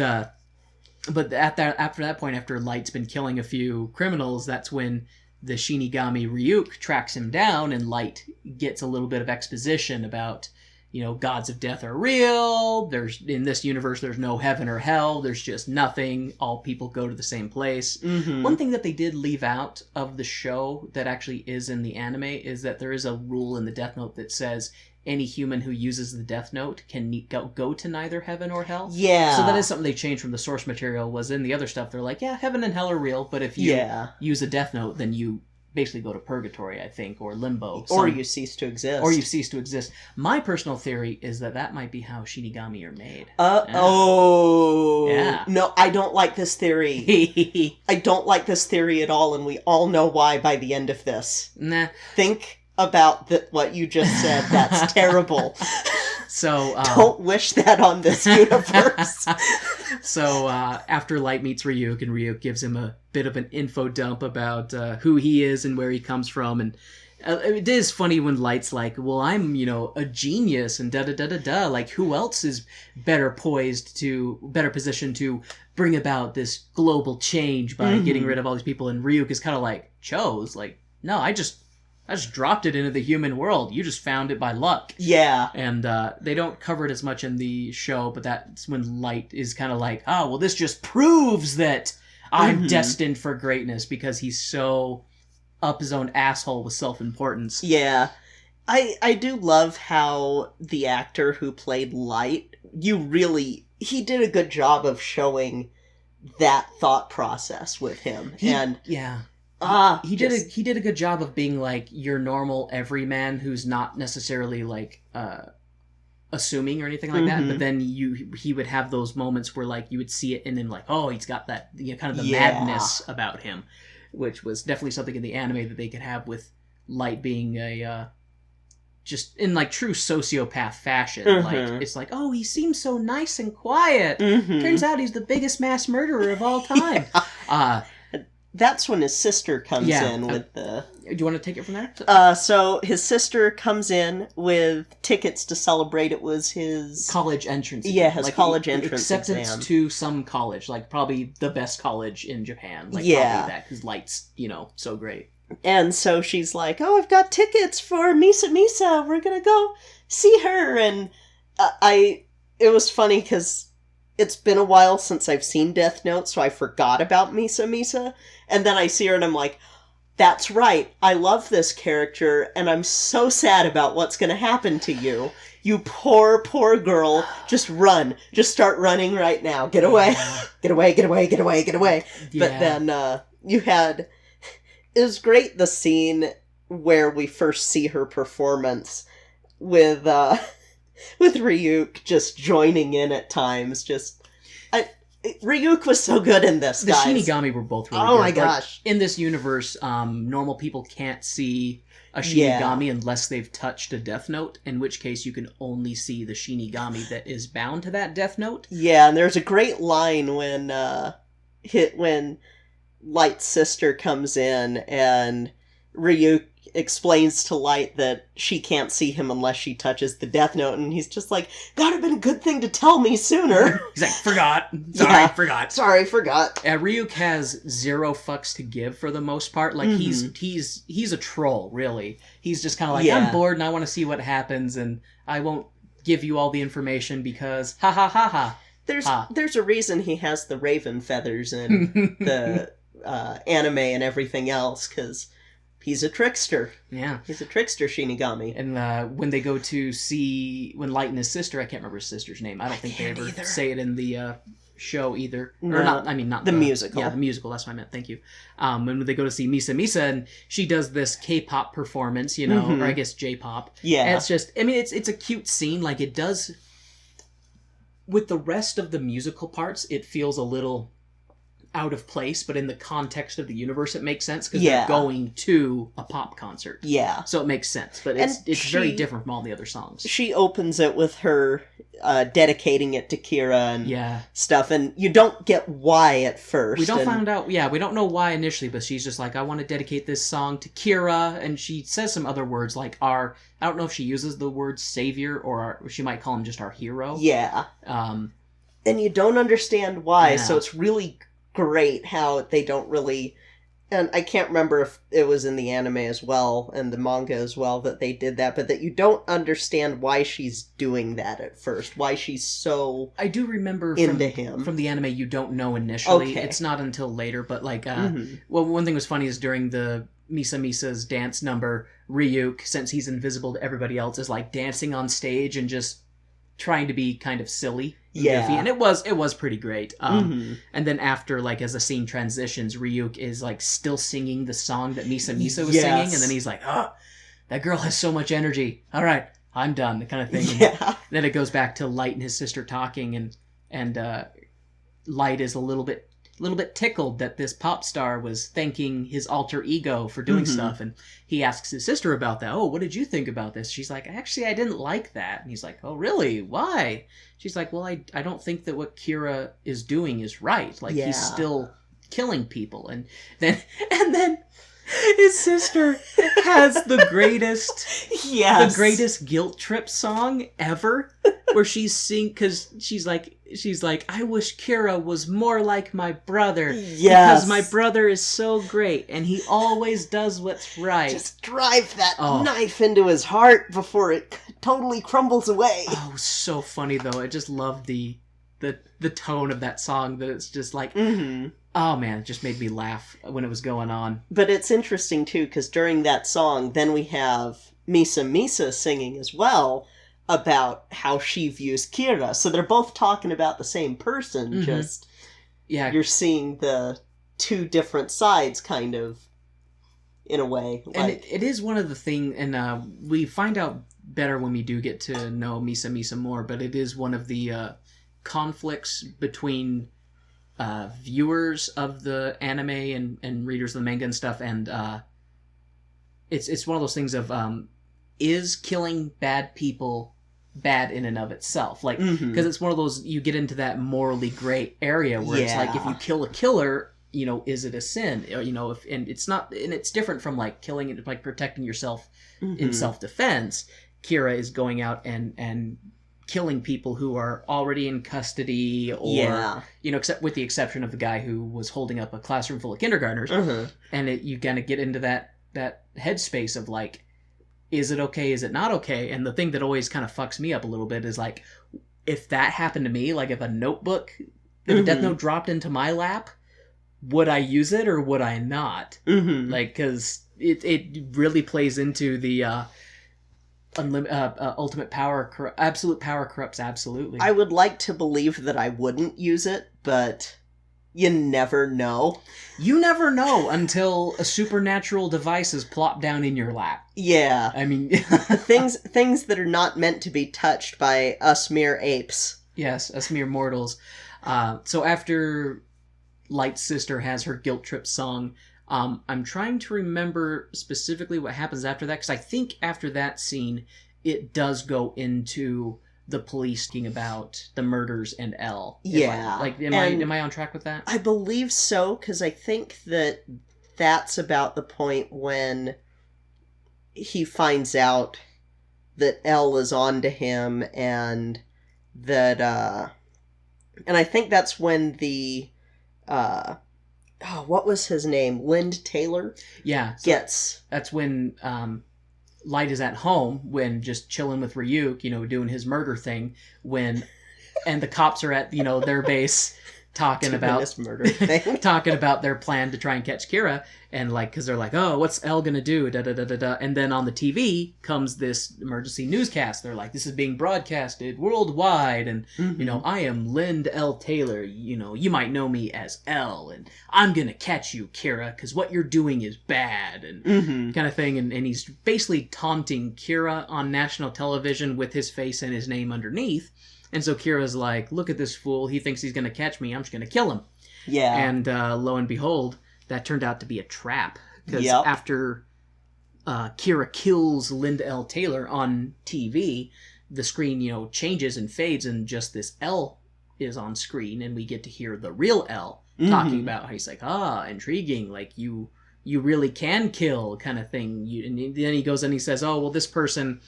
but after that point, after Light's been killing a few criminals, that's when the Shinigami Ryuk tracks him down, and Light gets a little bit of exposition about, gods of death are real. In this universe, there's no heaven or hell. There's just nothing. All people go to the same place. One thing that they did leave out of the show that actually is in the anime is that there is a rule in the Death Note that says any human who uses the Death Note can go to neither heaven or hell. Yeah. So that is something they changed from the source material. Was in the other stuff, they're like, yeah, heaven and hell are real, but if you use a Death Note, then you basically go to purgatory, I think, or limbo. Or you cease to exist. Or you cease to exist. My personal theory is that might be how Shinigami are made. Yeah. No, I don't like this theory. I don't like this theory at all, and we all know why by the end of this. Nah. Think about what you just said. That's terrible. So don't wish that on this universe. So after Light meets Ryuk, and Ryuk gives him a bit of an info dump about who he is and where he comes from, and it is funny when Light's like, well, I'm, a genius, and da-da-da-da-da, like, who else is better positioned to bring about this global change by getting rid of all these people? And Ryuk is kind of like, chose, like, no, I just dropped it into the human world. You just found it by luck. Yeah. And they don't cover it as much in the show, but that's when Light is kind of like, oh, well, this just proves that I'm destined for greatness, because he's so up his own asshole with self-importance. Yeah. I do love how the actor who played Light, he did a good job of showing that thought process with him. He did a good job of being like your normal everyman who's not necessarily like assuming or anything like that, but then he would have those moments where like you would see it and then like, oh, he's got that kind of the madness about him, which was definitely something in the anime that they could have with Light being a just in like true sociopath fashion. Like, it's like, oh, he seems so nice and quiet. Turns out he's the biggest mass murderer of all time. That's when his sister comes in with the... Do you want to take it from there? So his sister comes in with tickets to celebrate. It was his... college entrance. Yeah, his college entrance acceptance exam. to some college. Like, probably the best college in Japan. Like, yeah. Probably that, because Light's, so great. And so she's like, oh, I've got tickets for Misa. We're gonna go see her. And it was funny, because it's been a while since I've seen Death Note, so I forgot about Misa. And then I see her and I'm like, that's right, I love this character, and I'm so sad about what's going to happen to you. You poor, poor girl. Just run. Just start running right now. Get away. Get away, get away, get away, get away. Yeah. But then it was great, the scene where we first see her performance with Ryuk just joining in at times. Ryuk was so good in this, guys. The Shinigami were both really good. Oh my gosh. Like, in this universe, normal people can't see a Shinigami unless they've touched a Death Note, in which case you can only see the Shinigami that is bound to that Death Note. Yeah, and there's a great line when Light's sister comes in and Ryuk explains to Light that she can't see him unless she touches the Death Note, and he's just like, that'd have been a good thing to tell me sooner. He's like, forgot. Sorry, forgot. Ryuk has zero fucks to give for the most part. Like, he's a troll, really. He's just kind of like, I'm bored and I want to see what happens, and I won't give you all the information because ha ha ha ha. There's a reason he has the raven feathers in the anime and everything else, because he's a trickster. Yeah. He's a trickster Shinigami. And when they go to see... When Light and his sister... I can't remember his sister's name. I don't think they ever say it in the show either. No, or not the musical. Yeah, the musical. That's what I meant. Thank you. When they go to see Misa Misa, and she does this K-pop performance, you know, or I guess J-pop. Yeah. And it's just... I mean, it's a cute scene. Like, it does... With the rest of the musical parts, it feels a little out of place, but in the context of the universe, it makes sense because they're going to a pop concert. Yeah. So it makes sense, but it's very different from all the other songs. She opens it with her dedicating it to Kira and stuff, and you don't get why at first. We don't find out, we don't know why initially, but she's just like, I want to dedicate this song to Kira, and she says some other words like I don't know if she uses the word savior, or she might call him just our hero. Yeah. And you don't understand why, so it's really great how they don't really... And I can't remember if it was in the anime as well, and the manga as well, that they did that, but that you don't understand why she's doing that at first, why she's so I do remember into him. From the anime, you don't know initially. Okay. It's not until later, but like, well, one thing was funny is during the Misa Misa's dance number, Ryuk, since he's invisible to everybody else, is like dancing on stage and just trying to be kind of silly. Goofy, and it was pretty great. And then after, like, as the scene transitions, Ryuk is like still singing the song that Misa Misa was singing, and then he's like, "Oh, that girl has so much energy. All right, I'm done." The kind of thing. And then it goes back to Light and his sister talking, and Light is a little bit tickled that this pop star was thanking his alter ego for doing stuff, and he asks his sister about that. Oh, what did you think about this? She's like, actually, I didn't like that. And he's like, oh, really? Why? She's like, well, I don't think that what Kira is doing is right. Like, he's still killing people. And then his sister has the greatest guilt trip song ever, where she's singing, because she's like, I wish Kira was more like my brother. Because my brother is so great, and he always does what's right. Just drive that knife into his heart before it totally crumbles away. Oh, so funny, though. I just love the tone of that song, that it's just like... Oh man, it just made me laugh when it was going on. But it's interesting too, because during that song, then we have Misa Misa singing as well about how she views Kira. So they're both talking about the same person, just you're seeing the two different sides, kind of, in a way. Like... And it is one of the things, and we find out better when we do get to know Misa Misa more, but it is one of the conflicts between... viewers of the anime and readers of the manga and stuff, and it's one of those things of is killing bad people bad in and of itself, like, because it's one of those, you get into that morally gray area where it's like, if you kill a killer, you know, is it a sin, or, you know, and it's not, and it's different from like killing it, like protecting yourself in self-defense. Kira is going out and killing people who are already in custody, or you know, except with the exception of the guy who was holding up a classroom full of kindergartners, and you kind of get into that headspace of like, is it okay, is it not okay? And the thing that always kind of fucks me up a little bit is like, if that happened to me, like if a Death Note dropped into my lap, would I use it or would I not? Like, because it really plays into the ultimate power, absolute power corrupts absolutely. I would like to believe that I wouldn't use it, but you never know. You never know until a supernatural device is plopped down in your lap. Yeah. I mean... things that are not meant to be touched by us mere apes. Yes, us mere mortals. So after Light's sister has her guilt trip song, I'm trying to remember specifically what happens after that, because I think after that scene, it does go into the police talking about the murders and L. Yeah. Am I on track with that? I believe so, because I think that's about the point when he finds out that L is on to him, and that, and I think that's when the, what was his name? Lind Taylor? Yeah. So Gets... That's when, Light is at home, when just chilling with Ryuk, doing his murder thing, and the cops are at, their base talking about this murder thing. talking about their plan to try and catch Kira, and because they're like, oh, what's L gonna do, da da da da da, and then on the TV comes this emergency newscast. They're like, this is being broadcasted worldwide, and I am Lind L. Taylor, you might know me as L, and I'm gonna catch you, Kira, because what you're doing is bad, and kind of thing, and he's basically taunting Kira on national television with his face and his name underneath. And so Kira's like, look at this fool. He thinks he's going to catch me. I'm just going to kill him. Yeah. And lo and behold, that turned out to be a trap. Because after Kira kills Linda L. Taylor on TV, the screen, changes and fades, and just this L is on screen. And we get to hear the real L talking about how he's like, intriguing. Like, you really can kill, kind of thing. And then he goes and he says, oh, well, this person...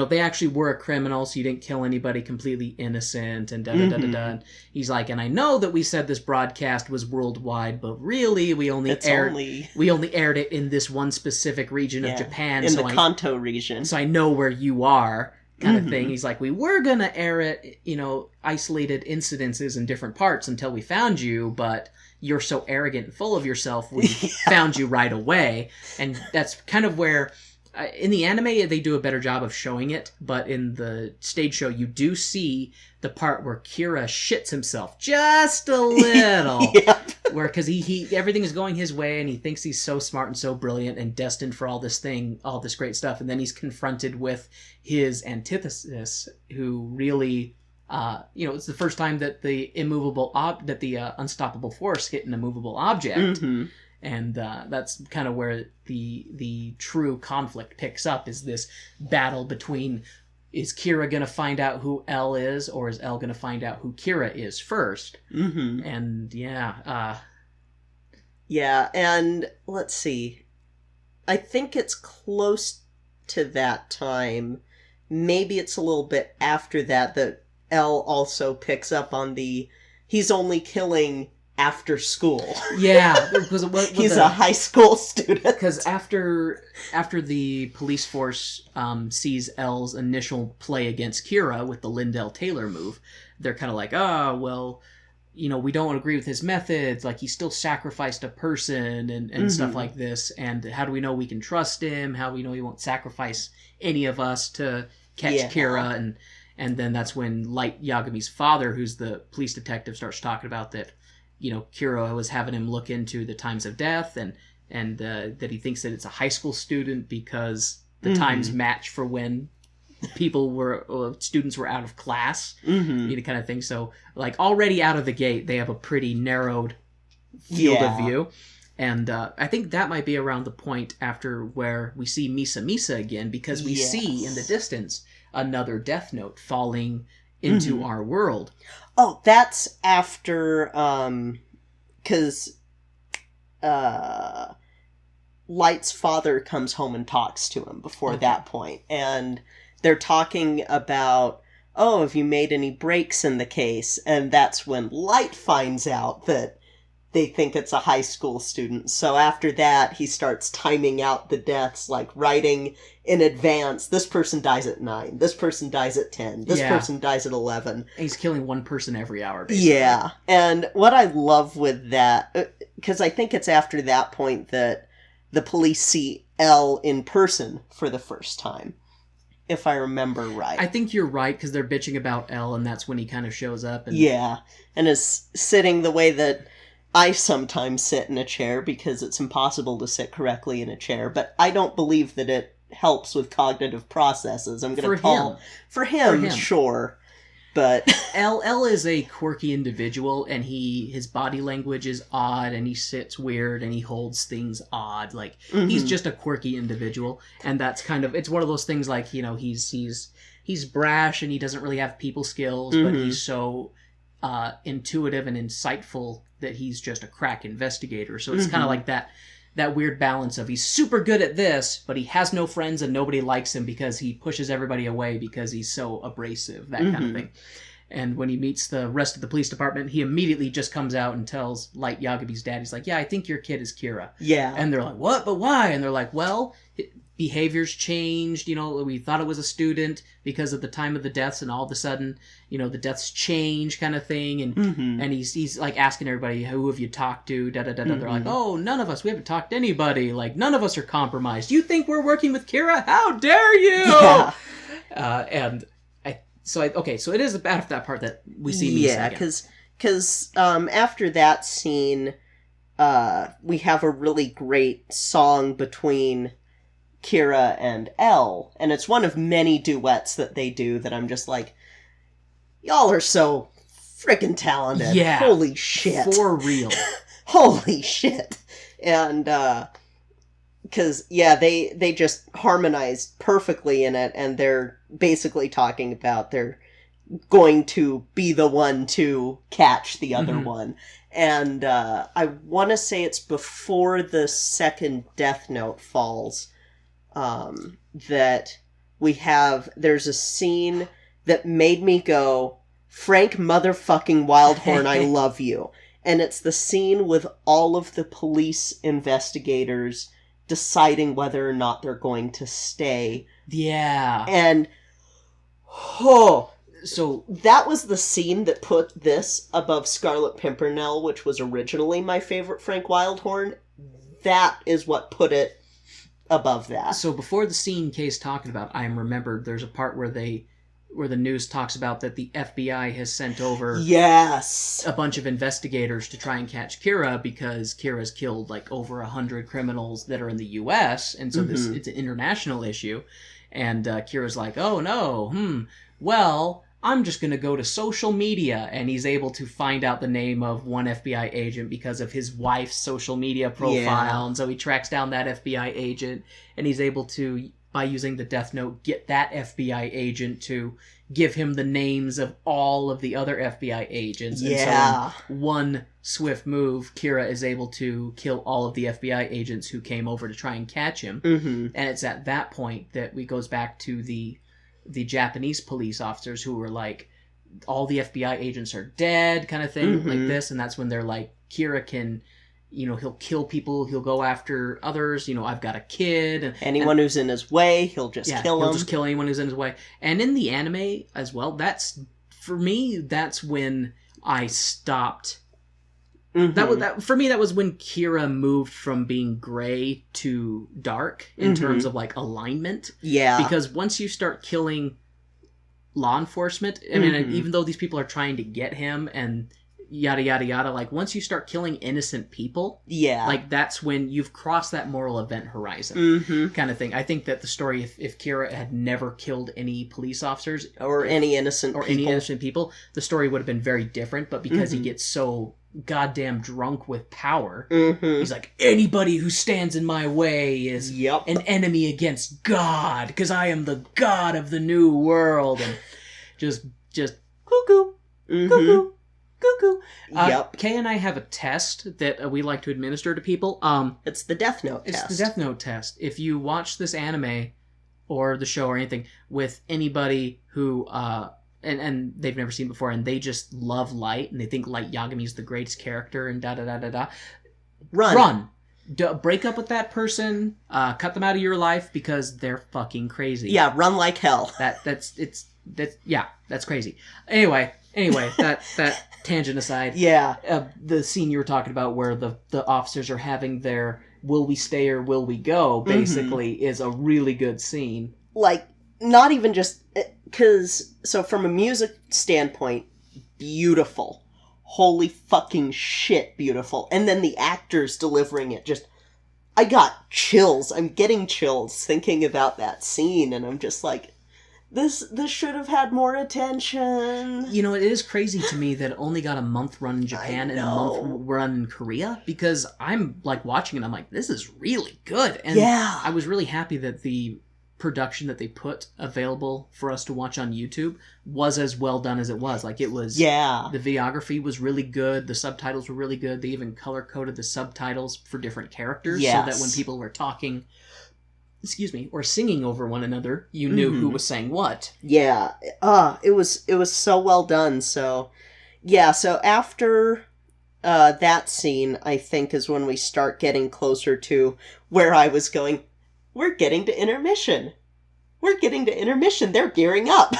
they actually were a criminal, so you didn't kill anybody completely innocent, and da-da-da-da-da. And he's like, and I know that we said this broadcast was worldwide, but really we only aired it in this one specific region of Japan. In the Kanto region. So I know where you are, kind of thing. He's like, we were going to air it, isolated incidences in different parts until we found you, but you're so arrogant and full of yourself, we found you right away. And that's kind of where... in the anime, they do a better job of showing it, but in the stage show, you do see the part where Kira shits himself just a little. Because he everything is going his way, and he thinks he's so smart and so brilliant and destined for all this great stuff, and then he's confronted with his antithesis, who really... it's the first time that the unstoppable force hit an immovable object. And that's kind of where the true conflict picks up, is this battle between, is Kira going to find out who L is, or is L going to find out who Kira is first? And and let's see. I think it's close to that time. Maybe it's a little bit after that L also picks up on he's only killing... after school. Because he's a high school student. Because after the police force sees L's initial play against Kira with the Lindell Taylor move, they're kind of like, we don't agree with his methods. Like, he still sacrificed a person and stuff like this. And how do we know we can trust him? How do we know he won't sacrifice any of us to catch Kira? And then that's when Light Yagami's father, who's the police detective, starts talking about that. Kira was having him look into the times of death, and that he thinks that it's a high school student because the times match for when students were out of class, kind of thing. So, like, already out of the gate, they have a pretty narrowed field of view. And I think that might be around the point after where we see Misa again, because we see in the distance another Death Note falling into our world. Oh, that's after, because Light's father comes home and talks to him before that point, and they're talking about, have you made any breaks in the case? And that's when Light finds out that they think it's a high school student. So after that, he starts timing out the deaths, like writing in advance, this person dies at 9, this person dies at 10, this person dies at 11. And he's killing one person every hour, basically. Yeah, and what I love with that, because I think it's after that point that the police see L in person for the first time, if I remember right. I think you're right, because they're bitching about L, and that's when he kind of shows up. And and is sitting the way that I sometimes sit in a chair, because it's impossible to sit correctly in a chair, but I don't believe that it helps with cognitive processes. I'm going to call... For him, sure. But L is a quirky individual, and his body language is odd, and he sits weird, and he holds things odd. Like, he's just a quirky individual, and that's kind of... It's one of those things like, he's brash, and he doesn't really have people skills, but he's so intuitive and insightful that he's just a crack investigator. So it's kind of like that that weird balance of he's super good at this, but he has no friends and nobody likes him because he pushes everybody away because he's so abrasive, that kind of thing. And when he meets the rest of the police department, he immediately just comes out and tells Light Yagabi's dad, he's like, yeah, I think your kid is Kira. Yeah. And they're like, what? But why? And they're like, well, behaviors changed. You know, we thought it was a student because of the time of the deaths, and all of a sudden, you know, the deaths change kind of thing. And and he's like asking everybody, who have you talked to? Da da da da. They're like, oh, none of us. We haven't talked to anybody. Like, none of us are compromised. You think we're working with Kira? How dare you? Yeah. So it is about that part that we see Misa again. Because after that scene, we have a really great song between Kira and Elle, and it's one of many duets that they do that I'm just like, y'all are so freaking talented. Yeah. Holy shit. For real. Holy shit. And, because, yeah, they just harmonized perfectly in it, and they're basically talking about they're going to be the one to catch the other one. And I want to say it's before the second Death Note falls, that there's a scene that made me go, Frank motherfucking Wildhorn, I love you. And it's the scene with all of the police investigators deciding whether or not they're going to stay. Yeah. And, so that was the scene that put this above Scarlet Pimpernel, which was originally my favorite Frank Wildhorn. That is what put it above that. So before the scene Kay's talking about, I remembered there's a part where the news talks about that the FBI has sent over a bunch of investigators to try and catch Kira because Kira's killed like over 100 criminals that are in the U.S. and so it's an international issue. And Kira's like, oh no, well, I'm just going to go to social media. And he's able to find out the name of one FBI agent because of his wife's social media profile. Yeah. And so he tracks down that FBI agent, and he's able to, by using the Death Note, get that FBI agent to give him the names of all of the other FBI agents. Yeah. And so in one swift move, Kira is able to kill all of the FBI agents who came over to try and catch him. And it's at that point that we goes back to the Japanese police officers who were like, all the FBI agents are dead kind of thing, like this. And that's when they're like, Kira can, you know, he'll kill people, he'll go after others, you know, I've got a kid. And anyone who's in his way, he'll just kill him. He'll just kill anyone who's in his way. And in the anime as well, for me, that's when I stopped. For me, that was when Kira moved from being gray to dark in terms of like alignment. Yeah. Because once you start killing law enforcement, I mean, even though these people are trying to get him and yada yada yada, like once you start killing innocent people, like that's when you've crossed that moral event horizon kind of thing. I think that the story, if Kira had never killed any police officers or any innocent people, the story would have been very different. But because he gets so goddamn drunk with power, he's like, anybody who stands in my way is an enemy against God, because I am the God of the new world. And just cuckoo, cuckoo, cuckoo. Kay and I have a test that we like to administer to people. It's the Death Note test. It's the Death Note test. If you watch this anime or the show or anything with anybody who and they've never seen before, and they just love Light, and they think Light Yagami is the greatest character, and da-da-da-da-da. Run. Break up with that person, cut them out of your life, because they're fucking crazy. Yeah, run like hell. That's crazy. Anyway, that tangent aside. Yeah. The scene you were talking about where the officers are having their will we stay or will we go, basically, is a really good scene. Like, not even just... Because, so from a music standpoint, beautiful. Holy fucking shit, beautiful. And then the actors delivering it, just... I got chills. I'm getting chills thinking about that scene, and I'm just like, this should have had more attention. You know, it is crazy to me that it only got a month run in Japan and a month run in Korea, because I'm, like, watching it, I'm like, this is really good. And I was really happy that the production that they put available for us to watch on YouTube was as well done as it was. Like, it was... Yeah. The videography was really good. The subtitles were really good. They even color-coded the subtitles for different characters so that when people were talking, or singing over one another, you knew who was saying what. Yeah. It was so well done. So, yeah, so after that scene, I think, is when we start getting closer to where I was going. We're getting to intermission. They're gearing up.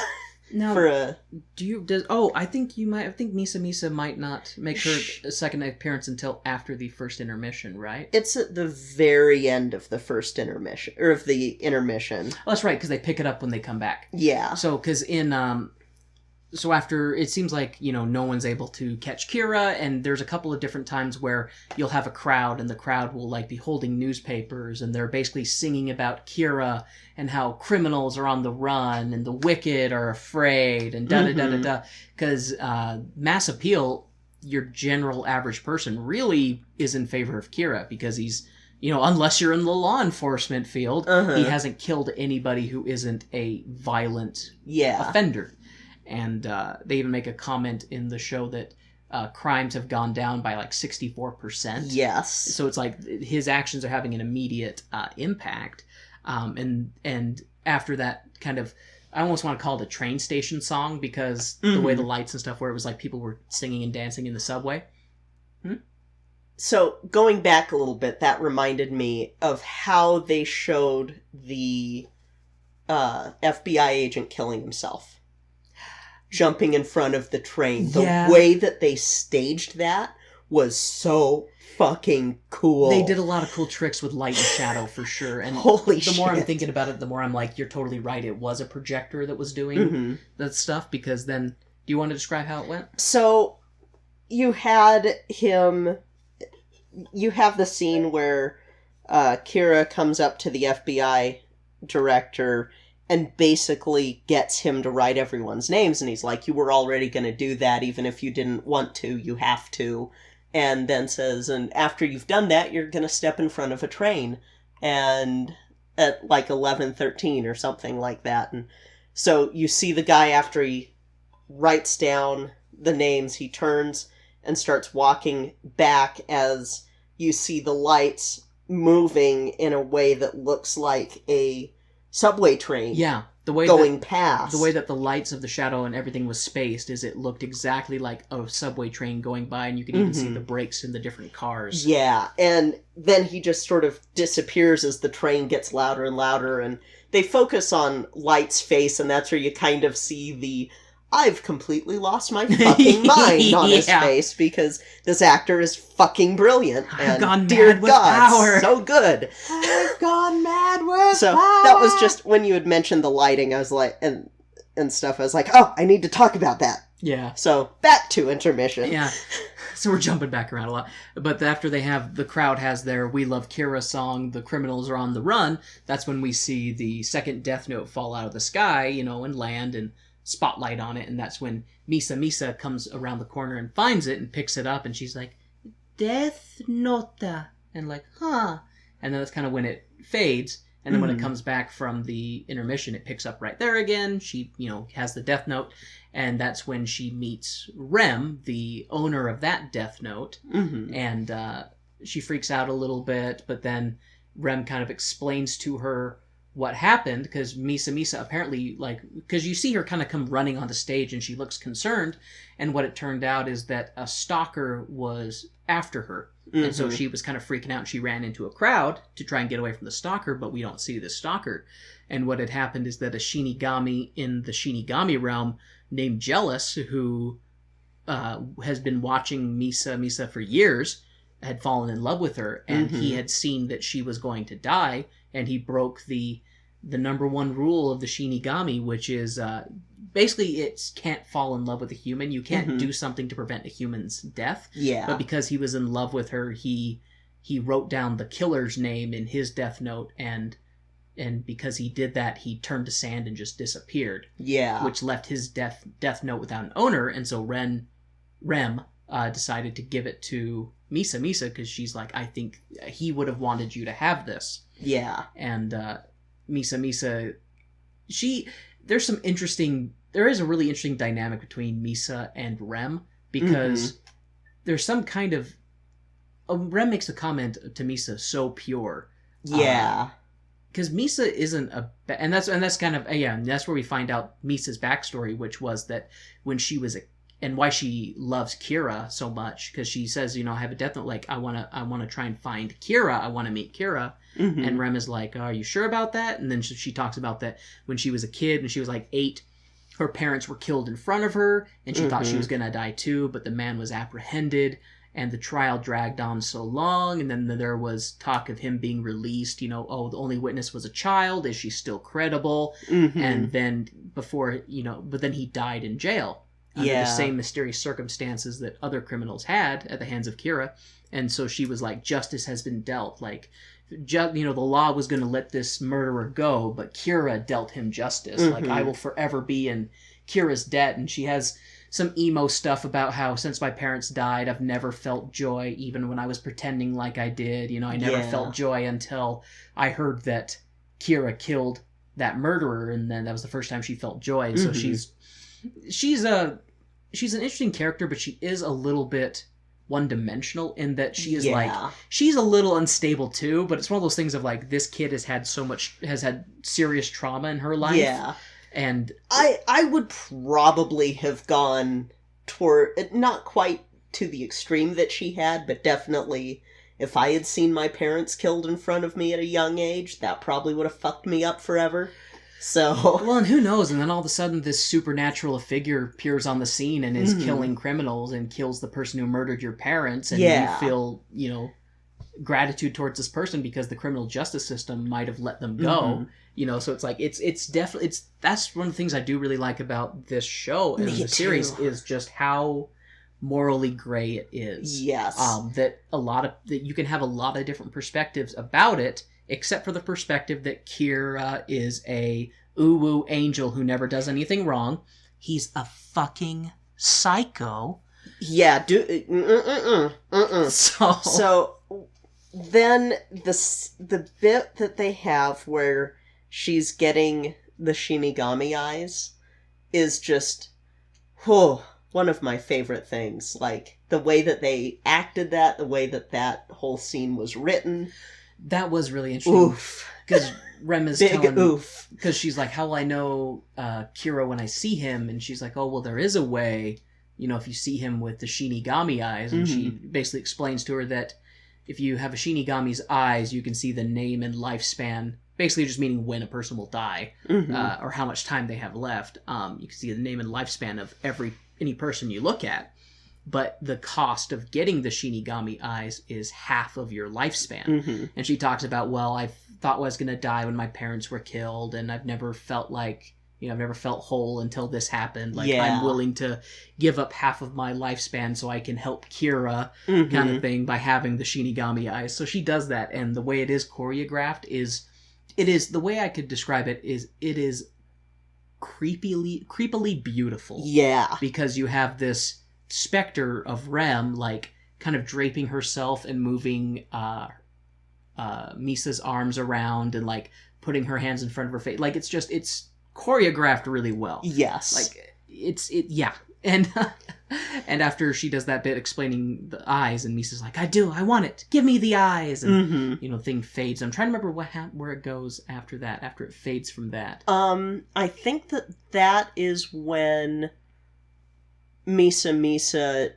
Now, for a... I think Misa Misa might not make her second appearance until after the first intermission, right? It's at the very end of the first intermission, or of the intermission. Oh, that's right, because they pick it up when they come back. Yeah. So, because so after, it seems like, no one's able to catch Kira, and there's a couple of different times where you'll have a crowd, and the crowd will, like, be holding newspapers, and they're basically singing about Kira, and how criminals are on the run, and the wicked are afraid, and da-da-da-da-da. Because mass appeal, your general average person, really is in favor of Kira, because he's, unless you're in the law enforcement field, he hasn't killed anybody who isn't a violent offender. And they even make a comment in the show that crimes have gone down by like 64%. Yes. So it's like his actions are having an immediate impact. And after that kind of, I almost want to call it a train station song, because the way the lights and stuff, where it was like people were singing and dancing in the subway. So going back a little bit, that reminded me of how they showed the FBI agent killing himself. Jumping in front of the train. The way that they staged that was so fucking cool. They did a lot of cool tricks with light and shadow, for sure. And Holy shit. The more I'm thinking about it, the more I'm like, you're totally right. It was a projector that was doing that stuff, because then... Do you want to describe how it went? So, you had him... You have the scene where Kira comes up to the FBI director and basically gets him to write everyone's names, and he's like, you were already going to do that, even if you didn't want to, you have to. And then says, and after you've done that, you're going to step in front of a train, and at like 11:13 or something like that. And so you see the guy, after he writes down the names, he turns and starts walking back as you see the lights moving in a way that looks like a subway train. Yeah, the way going past. The way that the lights of the shadow and everything was spaced is it looked exactly like a subway train going by, and you could even see the brakes in the different cars. Yeah, and then he just sort of disappears as the train gets louder and louder, and they focus on Light's face, and that's where you kind of see the I've completely lost my fucking mind on his face, because this actor is fucking brilliant. I've gone mad with power. So good. I've gone mad with power. That was just, when you had mentioned the lighting, I was like, and stuff, I was like, oh, I need to talk about that. Yeah. So, back to intermission. Yeah. So we're jumping back around a lot. But after the crowd has their We Love Kira song, the criminals are on the run, that's when we see the second Death Note fall out of the sky, and land, and spotlight on it, and that's when Misa Misa comes around the corner and finds it and picks it up, and she's like, Death Nota, and like, huh, and then that's kind of when it fades, and then when it comes back from the intermission, it picks up right there again. She, has the Death Note, and that's when she meets Rem, the owner of that Death Note, and she freaks out a little bit, but then Rem kind of explains to her what happened, because Misa Misa apparently, because you see her kind of come running on the stage and she looks concerned, and what it turned out is that a stalker was after her, and so she was kind of freaking out, and she ran into a crowd to try and get away from the stalker, but we don't see the stalker. And what had happened is that a Shinigami in the Shinigami realm named Jealous, who has been watching Misa Misa for years, had fallen in love with her, and he had seen that she was going to die, and he broke the number one rule of the Shinigami, which is basically it can't fall in love with a human. You can't do something to prevent a human's death. Yeah. But because he was in love with her, he wrote down the killer's name in his death note, and because he did that, he turned to sand and just disappeared. Yeah. Which left his death note without an owner, and so Rem decided to give it to Misa Misa, because she's like, I think he would have wanted you to have this. Yeah. And Misa, there is a really interesting dynamic between Misa and Rem, because there's some kind of, Rem makes a comment to Misa, so pure. Yeah. Because Misa isn't and that's kind of, and that's where we find out Misa's backstory, which was that when she was and why she loves Kira so much, because she says, I have a death note, like, I want to try and find Kira, I want to meet Kira. And Rem is like, are you sure about that? And then she talks about that when she was a kid, when she was like 8, her parents were killed in front of her, and she thought she was going to die too, but the man was apprehended, and the trial dragged on so long, and then there was talk of him being released, the only witness was a child, is she still credible? And then but then he died in jail. Under the same mysterious circumstances that other criminals had at the hands of Kira. And so she was like, justice has been dealt. Like, the law was going to let this murderer go, but Kira dealt him justice. Like, I will forever be in Kira's debt. And she has some emo stuff about how, since my parents died, I've never felt joy, even when I was pretending like I did. I never felt joy until I heard that Kira killed that murderer, and then that was the first time she felt joy. And so she's an interesting character, but she is a little bit one-dimensional in that she is she's a little unstable too, but it's one of those things of like, this kid has had serious trauma in her life. Yeah. And I would probably have gone toward, not quite to the extreme that she had, but definitely if I had seen my parents killed in front of me at a young age, that probably would have fucked me up forever. So, well, and who knows? And then all of a sudden, this supernatural figure appears on the scene and is killing criminals and kills the person who murdered your parents, and you feel, gratitude towards this person because the criminal justice system might have let them go. So it's like it's definitely that's one of the things I do really like about this show and the series is just how morally gray it is. Yes, that you can have a lot of different perspectives about it. Except for the perspective that Kira is a ooh-woo angel who never does anything wrong. He's a fucking psycho. Yeah, So then the bit that they have where she's getting the Shinigami eyes is just, one of my favorite things. Like, the way that they acted that, the way that whole scene was written. That was really interesting. Oof. Because Rem is Big oof. Because she's like, how will I know Kira when I see him? And she's like, oh, well, there is a way, if you see him with the Shinigami eyes. And she basically explains to her that if you have a Shinigami's eyes, you can see the name and lifespan, basically just meaning when a person will die, or how much time they have left. You can see the name and lifespan of any person you look at. But the cost of getting the Shinigami eyes is half of your lifespan. And she talks about, well, I thought I was going to die when my parents were killed, and I've never felt like, I've never felt whole until this happened. Like, I'm willing to give up half of my lifespan so I can help Kira, kind of thing, by having the Shinigami eyes. So she does that, and the way it is choreographed the way I could describe it is creepily beautiful. Yeah. Because you have this specter of Rem, like, kind of draping herself and moving Misa's arms around and, like, putting her hands in front of her face. Like, it's choreographed really well. Yes. Like, yeah. And and after she does that bit explaining the eyes, and Misa's like, I want it. Give me the eyes. And, thing fades. I'm trying to remember where it goes after that, after it fades from that. I think that is when Misa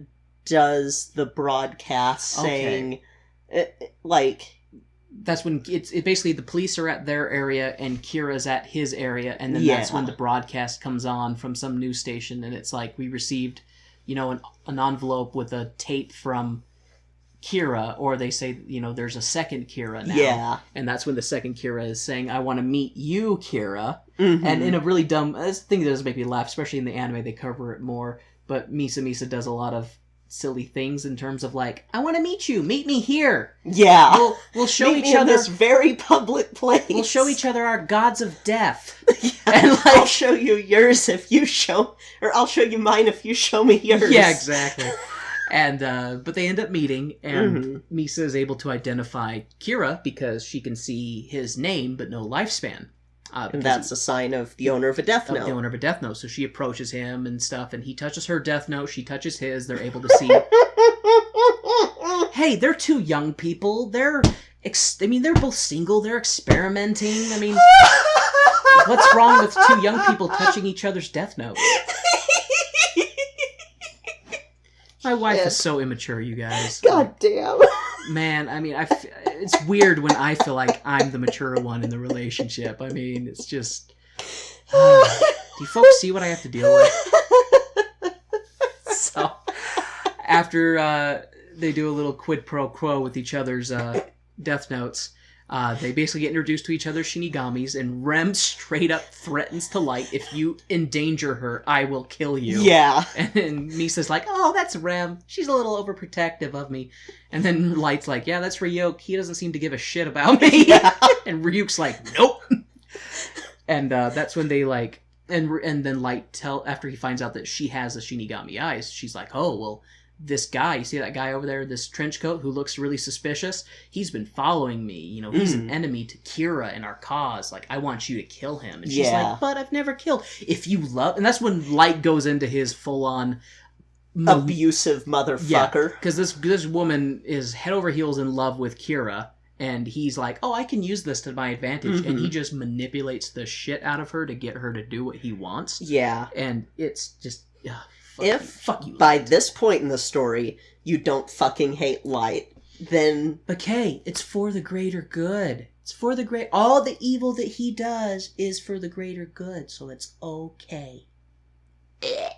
does the broadcast saying, like... That's when it's basically the police are at their area and Kira's at his area, and then that's when the broadcast comes on from some news station, and it's like, we received, an envelope with a tape from Kira, or they say, there's a second Kira now. Yeah. And that's when the second Kira is saying, I want to meet you, Kira. And in a really dumb... This thing that does make me laugh, especially in the anime, they cover it more. But Misa does a lot of silly things in terms of, like, I want to meet you. Meet me here. Yeah. We'll show meet each me other... in this very public place. We'll show each other our gods of death. And, like, I'll show you yours if you show... Or I'll show you mine if you show me yours. Yeah, exactly. And, but they end up meeting, and Misa is able to identify Kira because she can see his name but no lifespan. And that's a sign of the owner of a death note. The owner of a death note. So she approaches him and stuff, and he touches her death note. She touches his. They're able to see. Hey, they're two young people. They're both single. They're experimenting. I mean, what's wrong with two young people touching each other's death notes? My wife is so immature, you guys. God damn. Man, I mean, it's weird when I feel like I'm the mature one in the relationship. I mean, it's just... do you folks see what I have to deal with? So, after they do a little quid pro quo with each other's death notes, they basically get introduced to each other's shinigamis, and Rem straight up threatens to Light, if you endanger her, I will kill you. Yeah. And Misa's like, oh, that's Rem. She's a little overprotective of me. And then Light's like, yeah, that's Ryuk. He doesn't seem to give a shit about me. Yeah. And Ryuk's like, nope. And that's when they like, and then Light after he finds out that she has the Shinigami eyes, she's like, oh, well, this guy, you see that guy over there, this trench coat who looks really suspicious? He's been following me. You know, he's an enemy to Kira and our cause. Like, I want you to kill him. And she's like, but I've never killed. If you love... And that's when Light goes into his full-on... abusive motherfucker. Yeah, because this woman is head over heels in love with Kira. And he's like, oh, I can use this to my advantage. Mm-hmm. And he just manipulates the shit out of her to get her to do what he wants. Yeah. And it's just... Fuck you, by this point in the story you don't fucking hate Light, then... But Kay, it's for the greater good. It's for the great... All the evil that he does is for the greater good, so it's okay. Yeah.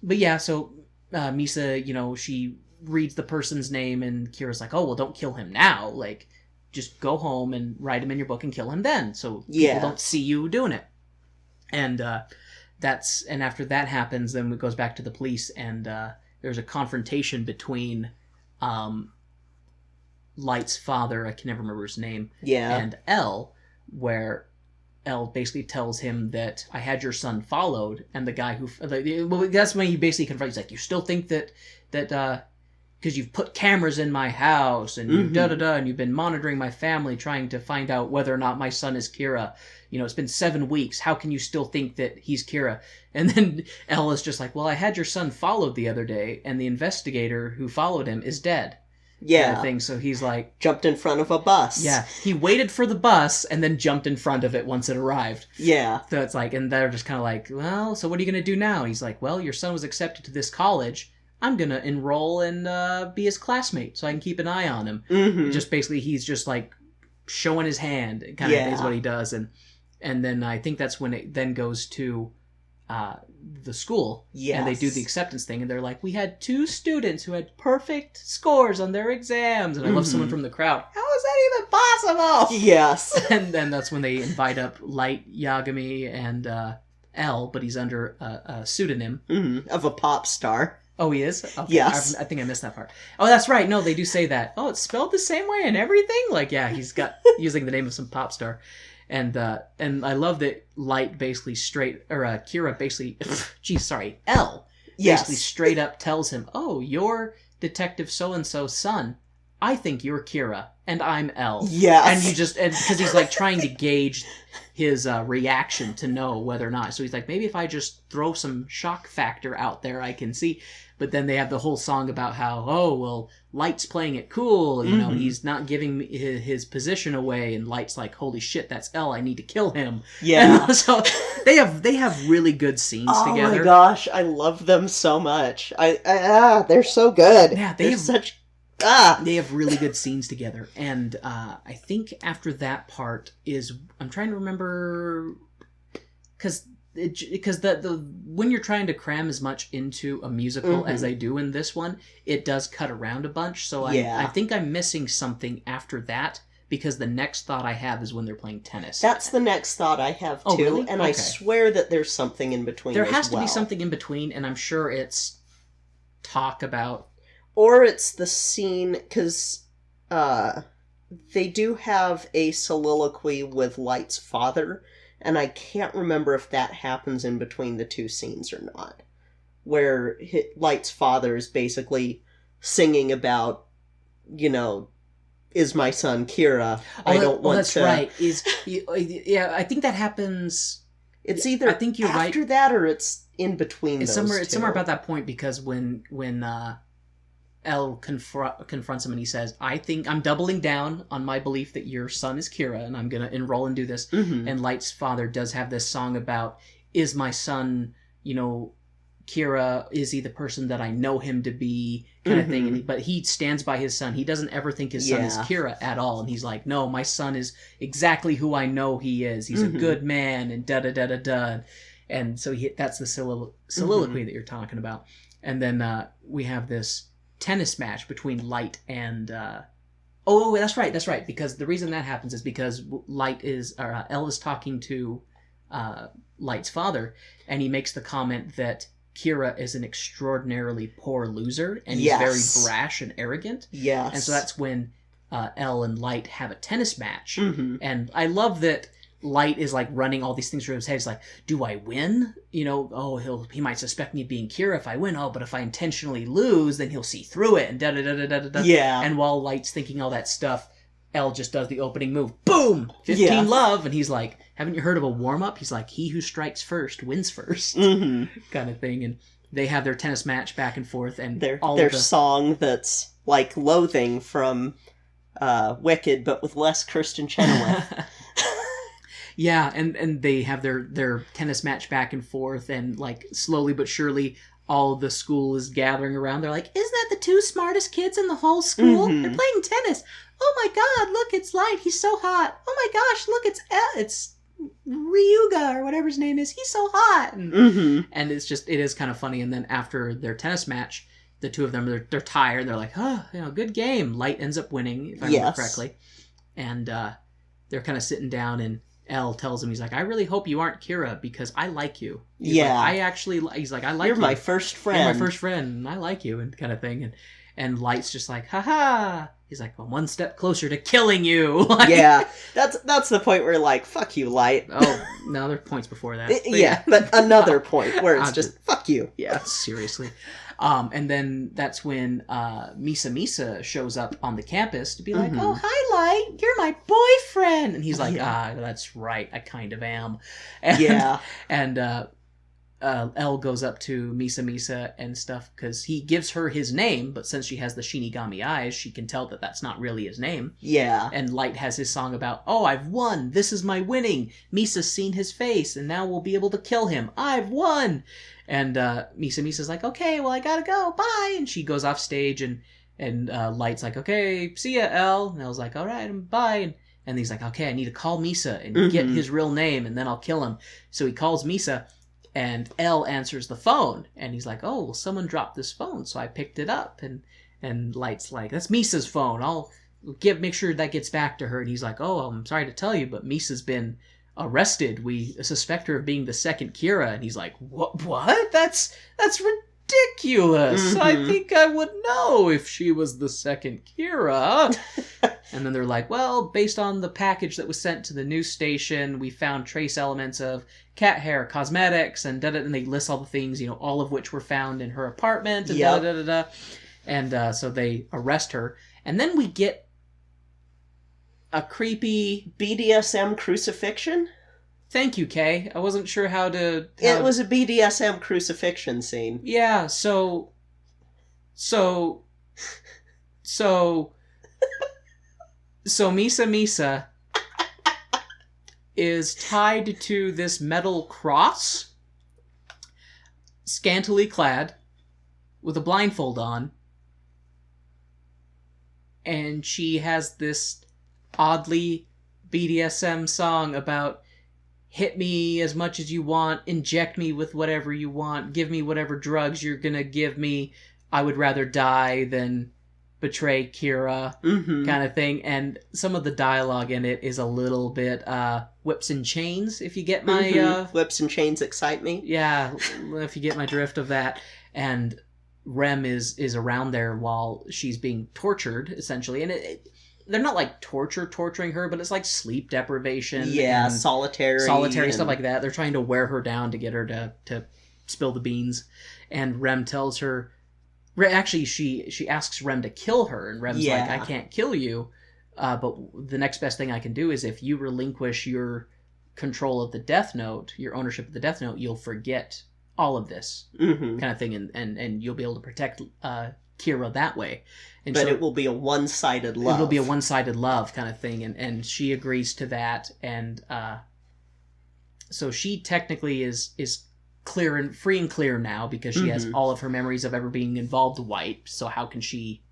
But yeah, so Misa, you know, she reads the person's name, and Kira's like, oh, well, don't kill him now. Like, just go home and write him in your book and kill him then, so people don't see you doing it. And, and after that happens, then it goes back to the police, and there's a confrontation between Light's father, I can never remember his name, and L, where L basically tells him that I had your son followed, and the guy who... Well, that's when he basically confronts, he's like, you still think that because you've put cameras in my house, and you and you've been monitoring my family, trying to find out whether or not my son is Kira. You know, it's been 7 weeks. How can you still think that he's Kira? And then Elle is just like, well, I had your son followed the other day, and the investigator who followed him is dead. Yeah. Kind of thing. So he's like... Jumped in front of a bus. Yeah. He waited for the bus, and then jumped in front of it once it arrived. Yeah. So it's like, and they're just kind of like, well, so what are you going to do now? He's like, well, your son was accepted to this college. I'm going to enroll and be his classmate so I can keep an eye on him. Mm-hmm. Just basically, he's just like showing his hand, kind of is what he does. And then I think that's when it then goes to the school. Yes. And they do the acceptance thing. And they're like, we had 2 students who had perfect scores on their exams. And I love someone from the crowd. How is that even possible? Yes. And then that's when they invite up Light, Yagami, and L, but he's under a pseudonym. Mm-hmm. Of a pop star. Oh, he is? Okay. Yes. I think I missed that part. Oh, that's right. No, they do say that. Oh, it's spelled the same way and everything? Like, yeah, he's got using the name of some pop star. And I love that Light basically Kira basically, L basically straight up tells him, oh, you're Detective so-and-so's son. I think you're Kira, and I'm L. Yes. And you just, because he's like trying to gauge his reaction to know whether or not. So he's like, maybe if I just throw some shock factor out there, I can see. But then they have the whole song about how, oh, well, Light's playing it cool. You know, he's not giving his position away. And Light's like, holy shit, that's L. I need to kill him. Yeah. And so they have really good scenes together. Oh my gosh, I love them so much. They're so good. Yeah, they have really good scenes together. And I think after that part I'm trying to remember, because the when you're trying to cram as much into a musical as they do in this one, it does cut around a bunch. So I think I'm missing something after that, because the next thought I have is when they're playing tennis. That's the next thought I have too. Oh, really? And I swear that there's something in between. There has to be something in between, and I'm sure it's talk about... Or it's the scene, because they do have a soliloquy with Light's father, and I can't remember if that happens in between the 2 scenes or not, where Light's father is basically singing about, you know, is my son Kira. I don't want that's to. right. Yeah, I think that happens. It's either I think you're after right. that or it's in between It's those somewhere. two. It's somewhere about that point because when Elle confronts him and he says, "I think I'm doubling down on my belief that your son is Kira, and I'm gonna enroll and do this." Mhm. And Light's father does have this song about, "Is my son, Kira? Is he the person that I know him to be?" Kind of thing. But he stands by his son. He doesn't ever think his son is Kira at all. And he's like, "No, my son is exactly who I know he is. He's a good man," and da da da da da. And so that's the soliloquy that you're talking about. And then we have this tennis match between Light and that's right, because the reason that happens is because Elle is talking to Light's father, and he makes the comment that Kira is an extraordinarily poor loser, and he's very brash and arrogant. Yes. And so that's when Elle and Light have a tennis match. And I love that Light is like running all these things through his head. He's like, do I win? He might suspect me of being Kira if I win. Oh, but if I intentionally lose, then he'll see through it, and da da da da da da. Yeah. And while Light's thinking all that stuff, Elle just does the opening move. Boom! 15 love! And he's like, haven't you heard of a warm-up? He's like, he who strikes first wins first. Kind of thing. And they have their tennis match back and forth. And their song that's like Loathing from Wicked, but with less Kirsten Chenoweth. Yeah, and they have their tennis match back and forth, and like slowly but surely all the school is gathering around. They're like, isn't that the two smartest kids in the whole school? They're playing tennis. Oh my god, look, it's Light. He's so hot. Oh my gosh, look, it's Ryuga, or whatever his name is. He's so hot. And it is kind of funny. And then after their tennis match, the two of them, they're tired. They're like, oh, good game. Light ends up winning, if I remember correctly. And they're kind of sitting down, and Elle tells him, he's like, I really hope you aren't Kira, because I like you. He's like, he's like, I like you. You're my first friend. You're my first friend, and I like you, and kind of thing. And Light's just like, haha. He's like, well, one step closer to killing you. Yeah, that's the point where, like, fuck you, Light. Oh, no, there are points before that. But another point where it's just, fuck you. Yeah, seriously. And then that's when Misa Shows up on the campus to be like, oh, hi, Light, you're my boyfriend. And he's like, that's right, I kind of am. And Elle goes up to Misa and stuff, because he gives her his name, but since she has the Shinigami eyes, she can tell that that's not really his name. Yeah. And Light has his song about, oh, I've won, this is my winning, Misa's seen his face, and now we'll be able to kill him, I've won! And Misa's like, okay, well, I gotta go, bye! And she goes off stage, and Light's like, okay, see ya, Elle. And Elle's like, alright, bye. And he's like, okay, I need to call Misa and get his real name, and then I'll kill him. So he calls Misa, and Elle answers the phone, and he's like, oh, well, someone dropped this phone, so I picked it up. And Light's like, that's Misa's phone, I'll make sure that gets back to her. And he's like, oh, I'm sorry to tell you, but Misa's been arrested. We suspect her of being the second Kira. And he's like, what? That's ridiculous. I think I would know if she was the second Kira. And then they're like, well, based on the package that was sent to the news station, we found trace elements of cat hair, cosmetics, and and they list all the things, all of which were found in her apartment, and And so they arrest her. And then we get a creepy BDSM crucifixion? Thank you, Kay. I wasn't sure how to... It was a BDSM crucifixion scene. Yeah, so Misa is tied to this metal cross, scantily clad, with a blindfold on, and she has this oddly BDSM song about hit me as much as you want, inject me with whatever you want, give me whatever drugs you're gonna give me, I would rather die than betray Kira, kind of thing. And some of the dialogue in it is a little bit whips and chains, if you get my... Whips and chains excite me. Yeah, if you get my drift of that. And Rem is around there while she's being tortured, essentially. And they're not like torturing her, but it's like sleep deprivation. Yeah, solitary stuff like that. They're trying to wear her down to get her to spill the beans. And Rem tells her... Actually, she asks Rem to kill her, and Rem's like, I can't kill you. But the next best thing I can do is if you relinquish your control of the Death Note, your ownership of the Death Note, you'll forget all of this kind of thing, and you'll be able to protect Kira that way. And but so it will be a one-sided love. It'll be a one-sided love kind of thing, and she agrees to that, and so she technically is clear and free and clear now because she has all of her memories of ever being involved wiped. So how can she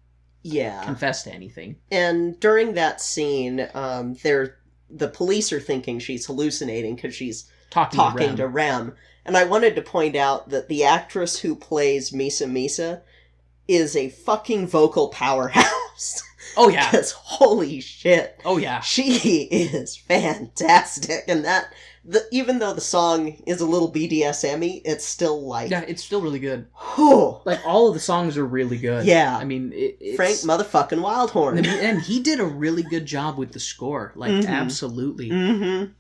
confess to anything? And during that scene, the police are thinking she's hallucinating because she's talking to Rem. And I wanted to point out that the actress who plays Misa Misa is a fucking vocal powerhouse. Oh, yeah. Because holy shit. Oh, yeah. She is fantastic. And even though the song is a little BDSM-y, it's still like... Yeah, it's still really good. Whew. Like, all of the songs are really good. Yeah. I mean, it's... Frank motherfucking Wildhorn. And he did a really good job with the score. Like, absolutely.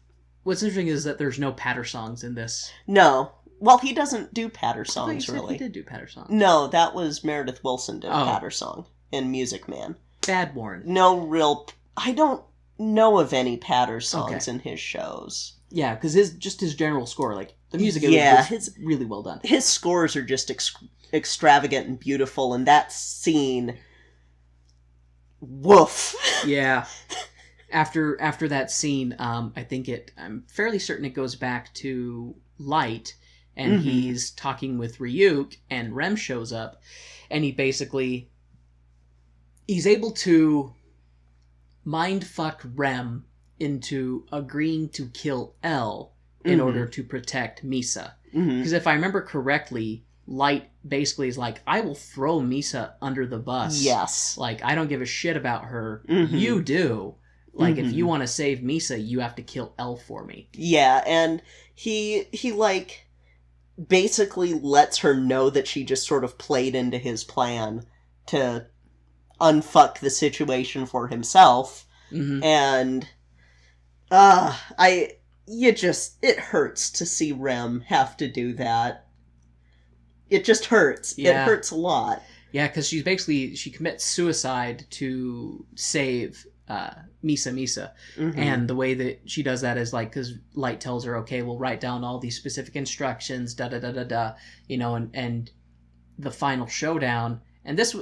What's interesting is that there's no patter songs in this. No. Well, he doesn't do patter songs, really. He did do patter songs. No, that was Meredith Wilson did a patter song in Music Man. Bad Warren. No real... I don't know of any patter songs in his shows. Yeah, because his general score, like, the music was really well done. His scores are just extravagant and beautiful, and that scene... Woof. Yeah. After that scene, I think I'm fairly certain it goes back to Light, and he's talking with Ryuk, and Rem shows up, and he's able to mindfuck Rem into agreeing to kill L in order to protect Misa. Because if I remember correctly, Light basically is like, I will throw Misa under the bus. Yes. Like, I don't give a shit about her. You do. Like, if you want to save Misa, you have to kill L for me. Yeah, and he like, basically lets her know that she just sort of played into his plan to unfuck the situation for himself. And, it hurts to see Rem have to do that. It just hurts. Yeah. It hurts a lot. Yeah, because she commits suicide to save Misa. And the way that she does that is like, because Light tells her, okay, we'll write down all these specific instructions, you know, and the final showdown. And this,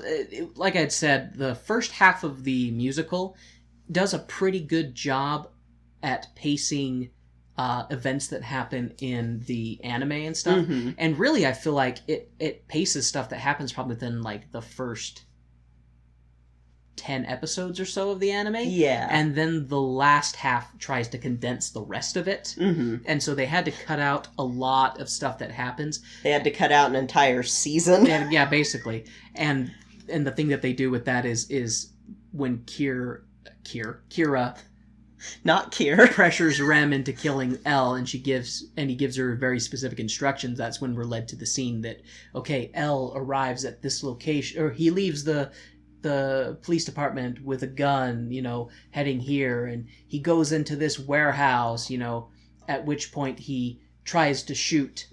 like I'd said, the first half of the musical does a pretty good job at pacing events that happen in the anime and stuff. And really, I feel like it paces stuff that happens probably within like the first 10 episodes or so of the anime. Yeah. And then the last half tries to condense the rest of it. And so they had to cut out a lot of stuff that happens. They had to cut out an entire season. And, yeah, basically. And the thing that they do with that is when Kira not Kier pressures Rem into killing L, and he gives her very specific instructions. That's when we're led to the scene that, okay, L arrives at this location, or he leaves the police department with a gun, you know, heading here, and he goes into this warehouse, you know, at which point he tries to shoot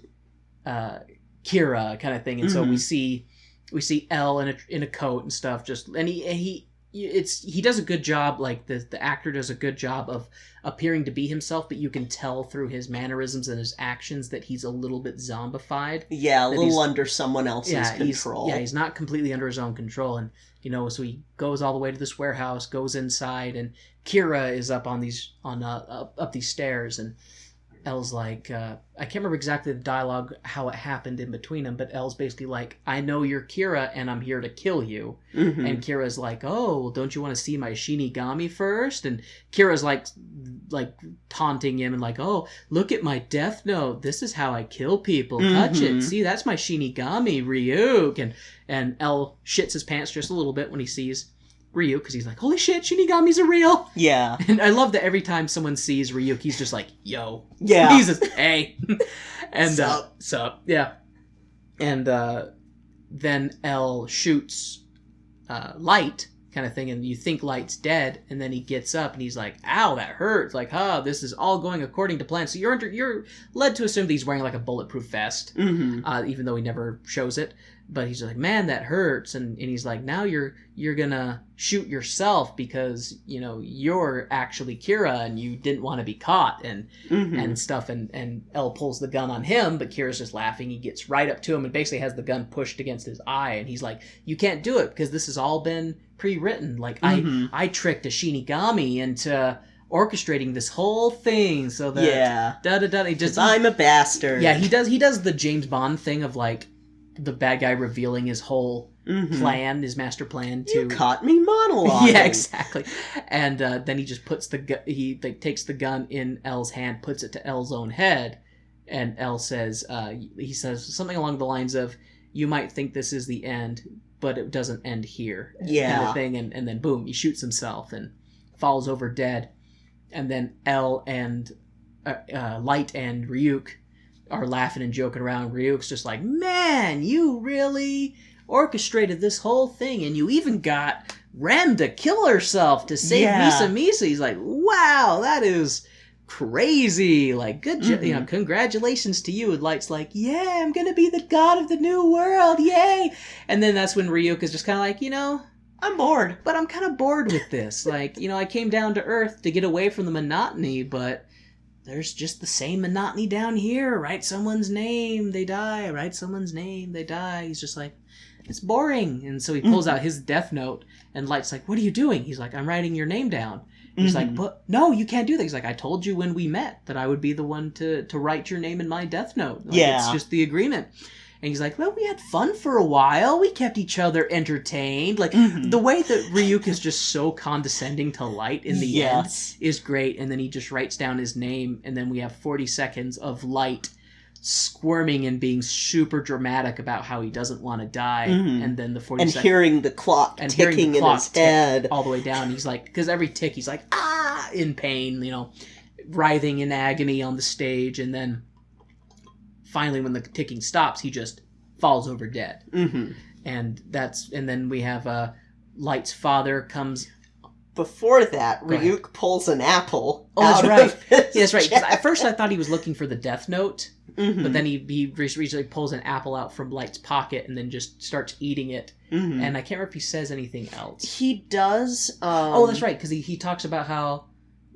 Kira, kind of thing. And so we see L in a coat and stuff, and he does a good job, like the actor does a good job of appearing to be himself, but you can tell through his mannerisms and his actions that he's a little bit zombified. Yeah, a little under someone else's control. He's not completely under his own control. And, you know, so he goes all the way to this warehouse, goes inside, and Kira is up on these stairs, and Elle's like, I can't remember exactly the dialogue, how it happened in between them, but Elle's basically like, I know you're Kira, and I'm here to kill you. And Kira's like, oh, well, don't you want to see my Shinigami first? And Kira's like taunting him and like, oh, look at my death note. This is how I kill people. Touch it. See, that's my Shinigami, Ryuk. And Elle shits his pants just a little bit when he sees Ryuk, because he's like, holy shit, Shinigamis are real. Yeah. And I love that every time someone sees Ryuk, he's just like, yo. Yeah. He's just, hey. And sup. Yeah. And then Elle shoots Light, kind of thing, and you think Light's dead, and then he gets up and he's like, ow, that hurts. Like, this is all going according to plan. So you're led to assume that he's wearing like a bulletproof vest, even though he never shows it. but he's like, man, that hurts. And he's like, now you're gonna shoot yourself because, you know, you're actually Kira and you didn't want to be caught and stuff. And El pulls the gun on him, but Kira's just laughing. He gets right up to him and basically has the gun pushed against his eye. And he's like, you can't do it because this has all been pre-written. Like, I tricked a Shinigami into orchestrating this whole thing so that he just, I'm a bastard. Yeah, he does the James Bond thing of like the bad guy revealing his whole plan, his master plan to... You caught me monologuing. Yeah, exactly. And then he just puts takes the gun in El's hand, puts it to El's own head, and El says, he says something along the lines of, you might think this is the end, but it doesn't end here. Yeah. Kind of thing, and then boom, he shoots himself and falls over dead. And then El and Light and Ryuk are laughing and joking around. Ryuk's just like, man, you really orchestrated this whole thing, and you even got Ren to kill herself to save Misa Misa. He's like, wow, that is crazy. Like, good job, you know, congratulations to you. And Light's like, yeah, I'm gonna be the god of the new world, yay. And then that's when Ryuk is just kind of like, you know, I'm bored. but I'm kind of bored with this. Like, you know, I came down to Earth to get away from the monotony, but there's just the same monotony down here. Write someone's name, they die. Write someone's name, they die. He's just like, it's boring. And so he pulls out his death note, and Light's like, what are you doing? He's like, I'm writing your name down. He's like, but no, you can't do that. He's like, I told you when we met that I would be the one to write your name in my death note. Like, it's just the agreement. And he's like, well, we had fun for a while. We kept each other entertained. Like, the way that Ryuk is just so condescending to Light in the end is great. And then he just writes down his name, and then we have 40 seconds of Light squirming and being super dramatic about how he doesn't want to die. And then the 40 and seconds... hearing the clock ticking in his head. All the way down. He's like, because every tick, he's like, ah, in pain, you know, writhing in agony on the stage. And then finally, when the ticking stops, he just falls over dead. And then we have Light's father comes. Before that, Ryuk pulls an apple Oh, out that's right. of his Yeah, that's right. 'Cause chest. at first, I thought he was looking for the death note, but then he recently pulls an apple out from Light's pocket and then just starts eating it. And I can't remember if he says anything else. He does. Oh, that's right, because he talks about how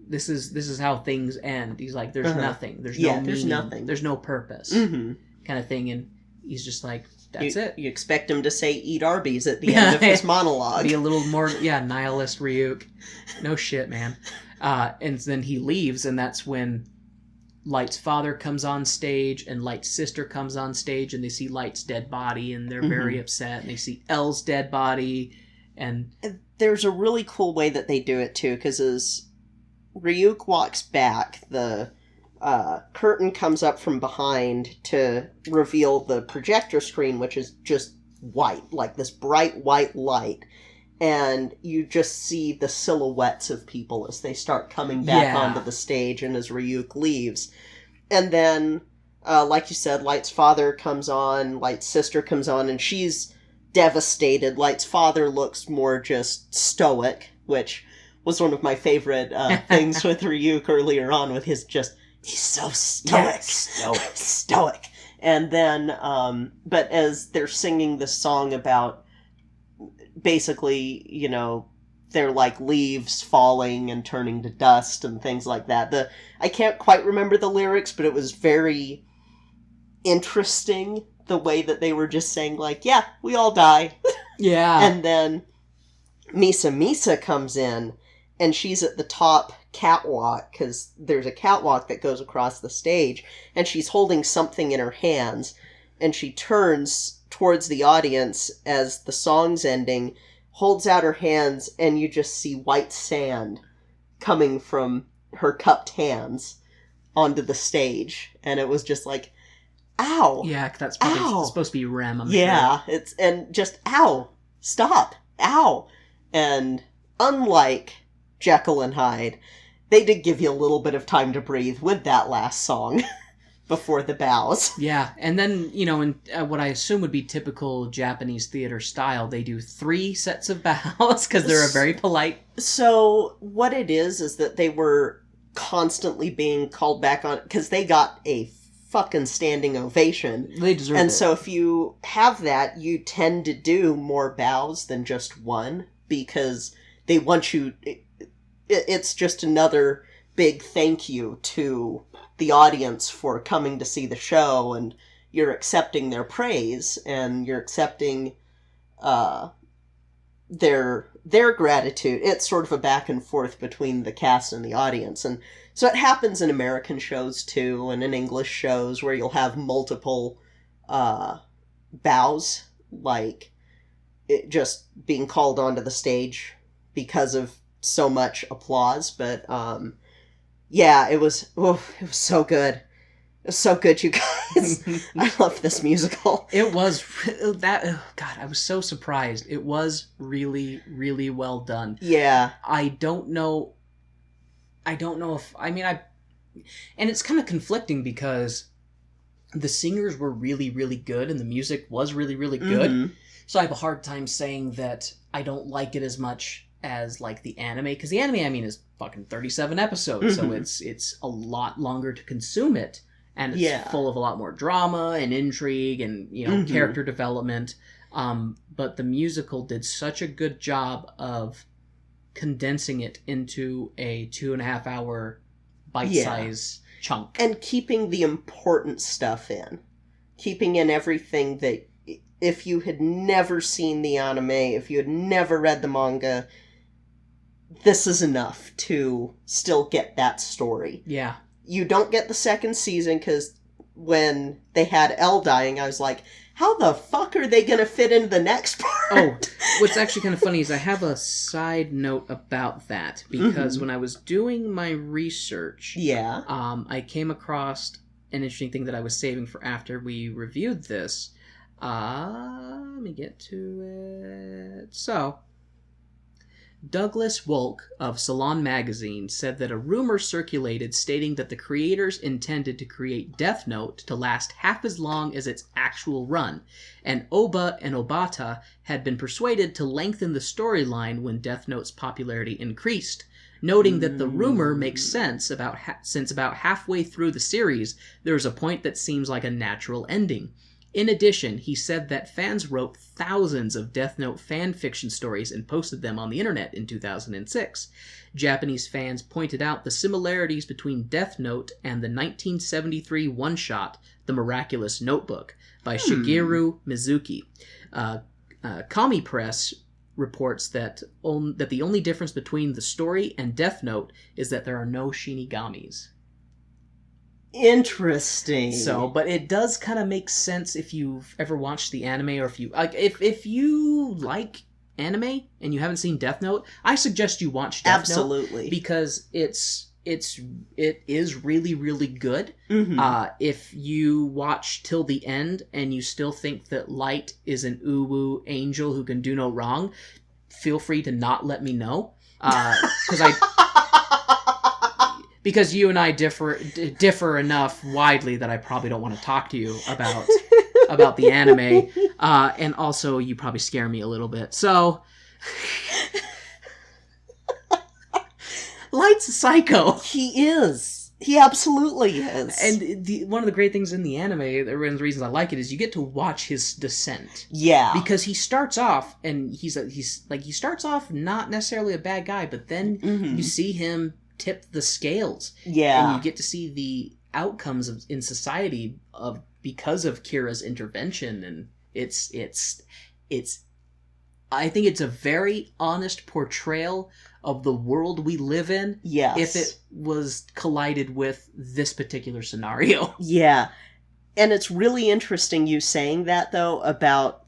this is how things end. He's like, there's nothing. There's no meaning. There's nothing. There's no purpose. Kind of thing. And he's just like, that's it. You expect him to say, eat Arby's at the end of his monologue. Be a little more, nihilist Ryuk. No shit, man. And then he leaves, and that's when Light's father comes on stage, and Light's sister comes on stage, and they see Light's dead body, and they're very upset, and they see El's dead body, and... There's a really cool way that they do it, too, because as Ryuk walks back, the curtain comes up from behind to reveal the projector screen, which is just white, like this bright white light. And you just see the silhouettes of people as they start coming back onto the stage and as Ryuk leaves. And then, like you said, Light's father comes on, Light's sister comes on, and she's devastated. Light's father looks more just stoic, which was one of my favorite things with Ryuk earlier on, with his just... He's so stoic. Stoic. And then, but as they're singing this song about, basically, you know, they're like leaves falling and turning to dust and things like that. I can't quite remember the lyrics, but it was very interesting the way that they were just saying, like, yeah, we all die. Yeah. And then Misa Misa comes in, and she's at the top catwalk, because there's a catwalk that goes across the stage, and she's holding something in her hands, and she turns towards the audience as the song's ending, holds out her hands, and you just see white sand coming from her cupped hands onto the stage, and it was just like, ow! Yeah, that's probably supposed to be Rem, I'm sure. Yeah, and just, ow! Stop! Ow! And unlike Jekyll and Hyde, they did give you a little bit of time to breathe with that last song before the bows. Yeah, and then, you know, in what I assume would be typical Japanese theater style, they do 3 sets of bows because they're a very polite... So, what it is that they were constantly being called back on, because they got a fucking standing ovation. They deserve it. And so if you have that, you tend to do more bows than just one, because they want you... It's just another big thank you to the audience for coming to see the show, and you're accepting their praise, and you're accepting their gratitude. It's sort of a back and forth between the cast and the audience. And so it happens in American shows too, and in English shows, where you'll have multiple bows, like it just being called onto the stage because of so much applause. But yeah, it was so good. It was so good, you guys. I love this musical. It was that. Oh God, I was so surprised. It was really, really well done. Yeah. I don't know if and it's kind of conflicting, because the singers were really, really good and the music was really, really good. Mm-hmm. So I have a hard time saying that I don't like it as much as like the anime, because the anime, is fucking 37 episodes, so it's a lot longer to consume it, and it's full of a lot more drama and intrigue and character development. But the musical did such a good job of condensing it into a 2.5 hour bite-size chunk, and keeping the important stuff in, keeping in everything that, if you had never seen the anime, if you had never read the manga, this is enough to still get that story. Yeah. You don't get the second season, because when they had Elle dying, I was like, how the fuck are they going to fit into the next part? Oh, what's actually kind of funny is I have a side note about that, because when I was doing my research, I came across an interesting thing that I was saving for after we reviewed this. Let me get to it. So, Douglas Wolk of Salon Magazine said that a rumor circulated stating that the creators intended to create Death Note to last half as long as its actual run, and Oba and Obata had been persuaded to lengthen the storyline when Death Note's popularity increased, noting that the rumor makes sense since about halfway through the series, there is a point that seems like a natural ending. In addition, he said that fans wrote thousands of Death Note fan fiction stories and posted them on the internet in 2006. Japanese fans pointed out the similarities between Death Note and the 1973 one-shot The Miraculous Notebook by Shigeru Mizuki. Kami Press reports that the only difference between the story and Death Note is that there are no Shinigamis. Interesting. So, but it does kind of make sense if you've ever watched the anime, or if you like, if you like anime and you haven't seen Death Note, I suggest you watch Death Absolutely. Note, because it is really, really good. If you watch till the end and you still think that Light is an uwu angel who can do no wrong, feel free to not let me know, because you and I differ enough widely that I probably don't want to talk to you about the anime, and also you probably scare me a little bit. So, Light's a psycho. He is. He absolutely is. And one of the great things in the anime, one of the reasons I like it, is you get to watch his descent. Yeah. Because he starts off, and he starts off not necessarily a bad guy, but then you see him tip the scales. Yeah. And you get to see the outcomes in society because of Kira's intervention, and it's I think it's a very honest portrayal of the world we live in. Yes. If it was collided with this particular scenario. Yeah. And it's really interesting you saying that, though, about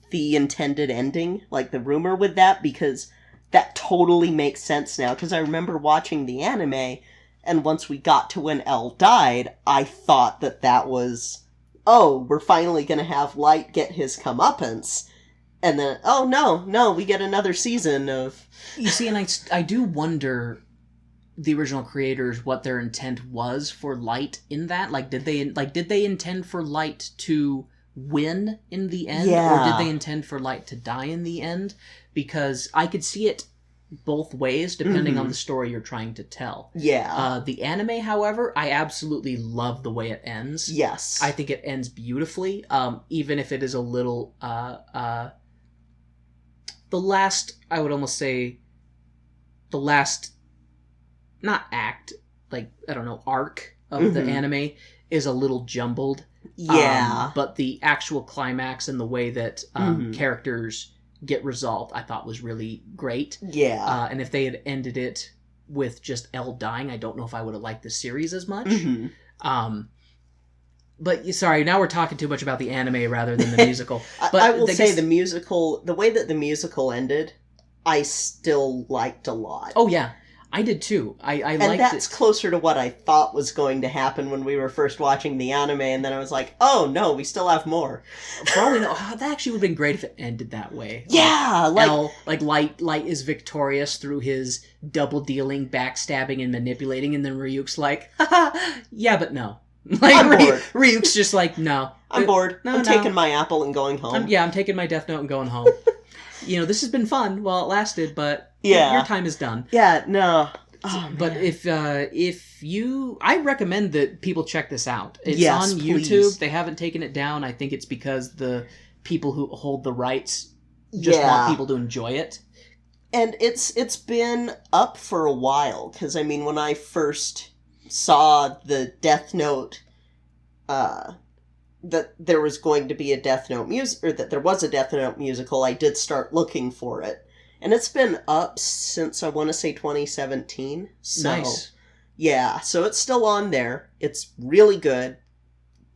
the intended ending, like the rumor with that, because that totally makes sense now, because I remember watching the anime, and once we got to when Elle died, I thought that was, oh, we're finally going to have Light get his comeuppance. And then, oh, no, we get another season of... You see, and I do wonder, the original creators, what their intent was for Light in that. Did they intend for Light to win in the end? Yeah. Or did they intend for Light to die in the end? Because I could see it both ways depending on the story you're trying to tell. Yeah. The anime, however, I absolutely love the way it ends. Yes. I think it ends beautifully, even if it is a little... the last, I would almost say, the last, not act, like, I don't know, arc of the anime is a little jumbled. Yeah. But the actual climax and the way that characters get resolved, I thought was really great. Yeah. And if they had ended it with just Elle dying, I don't know if I would have liked the series as much. But sorry, now we're talking too much about the anime rather than the musical. But I will say the musical, the way that the musical ended, I still liked a lot. Oh yeah, I did too. I liked it. And that's closer to what I thought was going to happen when we were first watching the anime, and then I was like, oh no, we still have more. For all we know, that actually would have been great if it ended that way. Yeah, Light is victorious through his double dealing, backstabbing, and manipulating, and then Ryuk's like, haha, yeah, but no. Like, I'm bored. Ryuk's just like, no. I'm bored. No, I'm no. taking my apple and going home. I'm taking my Death Note and going home. This has been fun while it lasted, but your time is done. Yeah, no. Oh, but if you... I recommend that people check this out. It's yes, on please. YouTube. They haven't taken it down. I think it's because the people who hold the rights just want people to enjoy it. And it's been up for a while, because, I mean, when I first saw the Death Note, that there was going to be a Death Note or that there was a Death Note musical, I did start looking for it. And it's been up since, I want to say, 2017. So, nice. Yeah, so it's still on there. It's really good.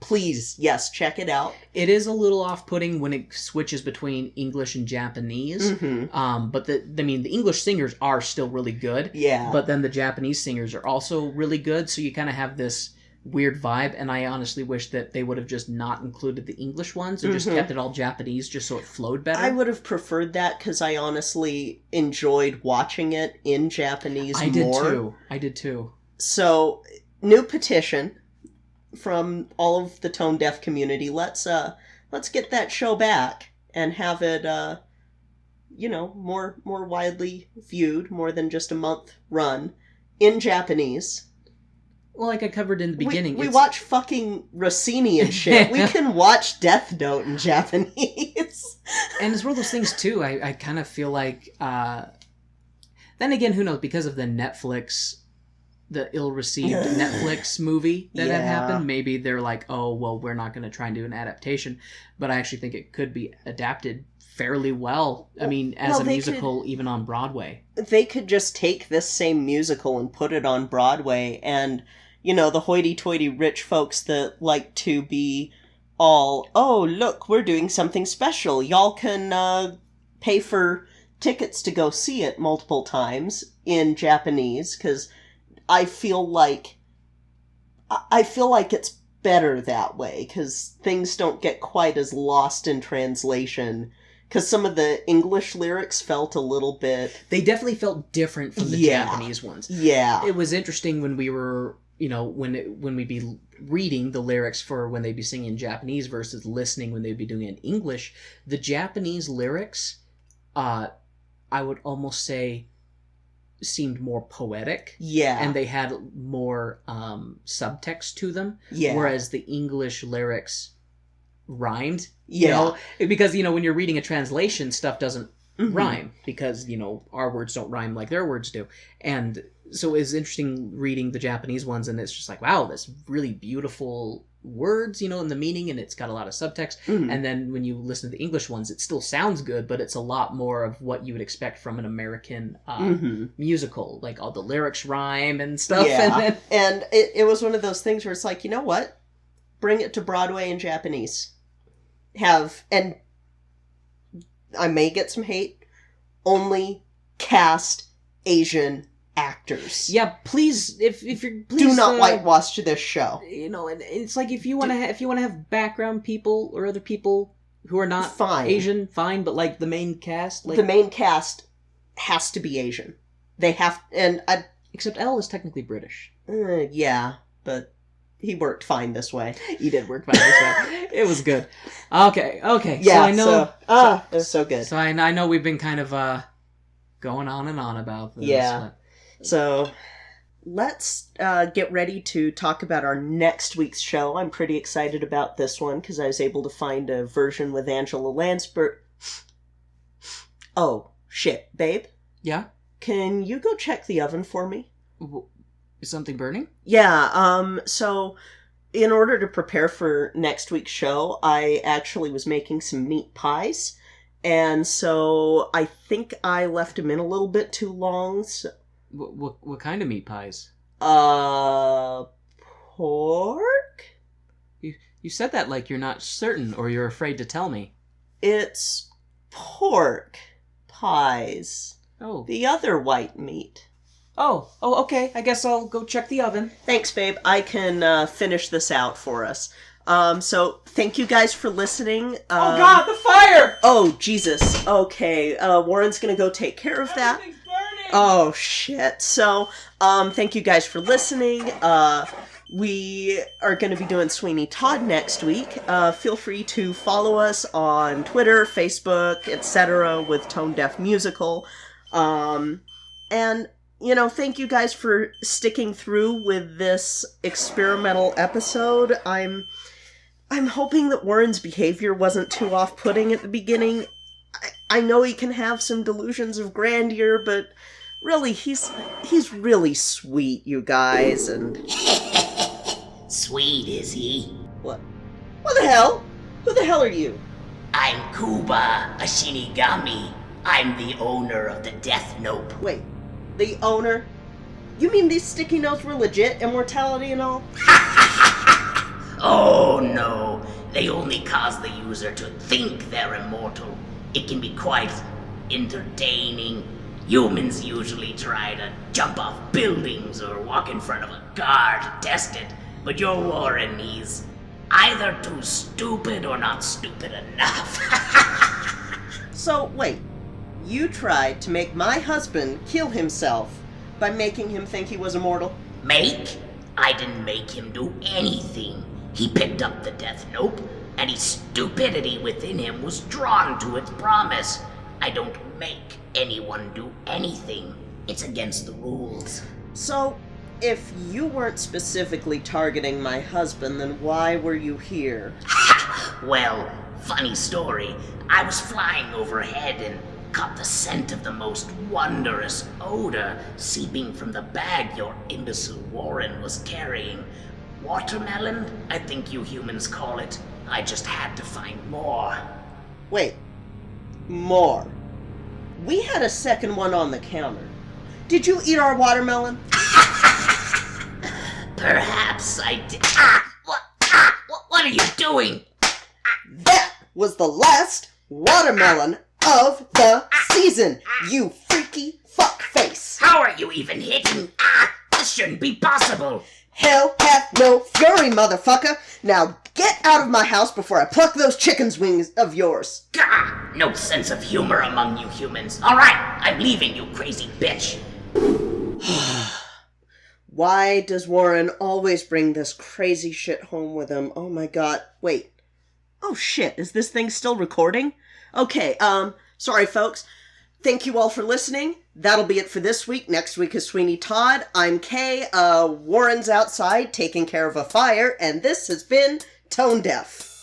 Please, yes, check it out. It is a little off-putting when it switches between English and Japanese. But the English singers are still really good. Yeah. But then the Japanese singers are also really good, so you kind of have this weird vibe, and I honestly wish that they would have just not included the English ones and just kept it all Japanese just so it flowed better. I would have preferred that, because I honestly enjoyed watching it in Japanese more. I did too. So, new petition from all of the tone deaf community. Let's get that show back and have it more widely viewed, more than just a month run in Japanese. Well, like I covered in the beginning, we watch fucking Rossini and shit. We can watch Death Note in Japanese. And it's one of those things too. I kind of feel like then again, who knows, because of the ill-received Netflix movie that had happened, maybe they're like, oh, well, we're not going to try and do an adaptation. But I actually think it could be adapted fairly well. I mean, as a musical, even on Broadway. They could just take this same musical and put it on Broadway, and, the hoity-toity rich folks that like to be all, oh, look, we're doing something special. Y'all can pay for tickets to go see it multiple times in Japanese, because I feel like it's better that way, because things don't get quite as lost in translation. Because some of the English lyrics felt a little bit... They definitely felt different from the Japanese ones. Yeah. It was interesting when we were, when we'd be reading the lyrics for when they'd be singing in Japanese versus listening when they'd be doing it in English. The Japanese lyrics, I would almost say, seemed more poetic. Yeah. And they had more subtext to them. Yeah. Whereas the English lyrics rhymed. Because, when you're reading a translation, stuff doesn't rhyme. Because, our words don't rhyme like their words do. And so it's interesting reading the Japanese ones, and it's just like, wow, that's really beautiful words, and the meaning, and it's got a lot of subtext. And then when you listen to the English ones, it still sounds good, but it's a lot more of what you would expect from an American musical, like all the lyrics rhyme and stuff. Yeah. And it was one of those things where it's like, you know what? Bring it to Broadway in Japanese. And I may get some hate, only cast Asian actors. Yeah, please, if you're do not whitewash this show. And it's like if you want to have background people or other people who are not Asian, fine. But like the main cast, the main cast has to be Asian. They have, except Elle is technically British. Yeah, but he worked fine this way. He did work fine this way. It was good. Okay. Yeah. So I know. It was so good. So I know we've been kind of going on and on about this. Yeah. So let's get ready to talk about our next week's show. I'm pretty excited about this one because I was able to find a version with Angela Lansbury. Oh, shit, babe. Yeah? Can you go check the oven for me? Is something burning? Yeah, so in order to prepare for next week's show, I actually was making some meat pies. And so I think I left them in a little bit too long. So... What kind of meat pies? Pork? You said that like you're not certain or you're afraid to tell me. It's pork pies. Oh. The other white meat. Oh, okay. I guess I'll go check the oven. Thanks, babe. I can finish this out for us. So thank you guys for listening. Oh God, the fire! Oh, Jesus. Okay, Warren's gonna go take care of that. Everything's burning! Oh, shit. So, thank you guys for listening. We are going to be doing Sweeney Todd next week. Feel free to follow us on Twitter, Facebook, etc. with Tone Deaf Musical. And, you know, thank you guys for sticking through with this experimental episode. I'm hoping that Warren's behavior wasn't too off-putting at the beginning. I know he can have some delusions of grandeur, but really, he's really sweet, you guys, and... Sweet, is he? What? What the hell? Who the hell are you? I'm Kuba, a Shinigami. I'm the owner of the Death Note. Wait, the owner? You mean these sticky notes were legit, immortality and all? Oh no, they only cause the user to think they're immortal. It can be quite entertaining. Humans usually try to jump off buildings or walk in front of a car to test it, but your Warren, he's either too stupid or not stupid enough. So, wait, you tried to make my husband kill himself by making him think he was immortal? Make? I didn't make him do anything. He picked up the Death Note, and his stupidity within him was drawn to its promise. I don't make anyone do anything. It's against the rules. So, if you weren't specifically targeting my husband, then why were you here? Well, funny story. I was flying overhead and caught the scent of the most wondrous odor seeping from the bag your imbecile Warren was carrying. Watermelon, I think you humans call it. I just had to find more. Wait, more? We had a second one on the counter. Did you eat our watermelon? Perhaps I did. What are you doing? That was the last watermelon of the season, you freaky fuckface. How are you even hitting? This shouldn't be possible. Hell hath no fury, motherfucker. Now get out of my house before I pluck those chicken's wings of yours. Gah! No sense of humor among you humans. Alright, I'm leaving, you crazy bitch. Why does Warren always bring this crazy shit home with him? Oh my god. Wait. Oh shit, is this thing still recording? Okay, sorry folks. Thank you all for listening. That'll be it for this week. Next week is Sweeney Todd. I'm Kay. Warren's outside taking care of a fire, and this has been Tone Deaf.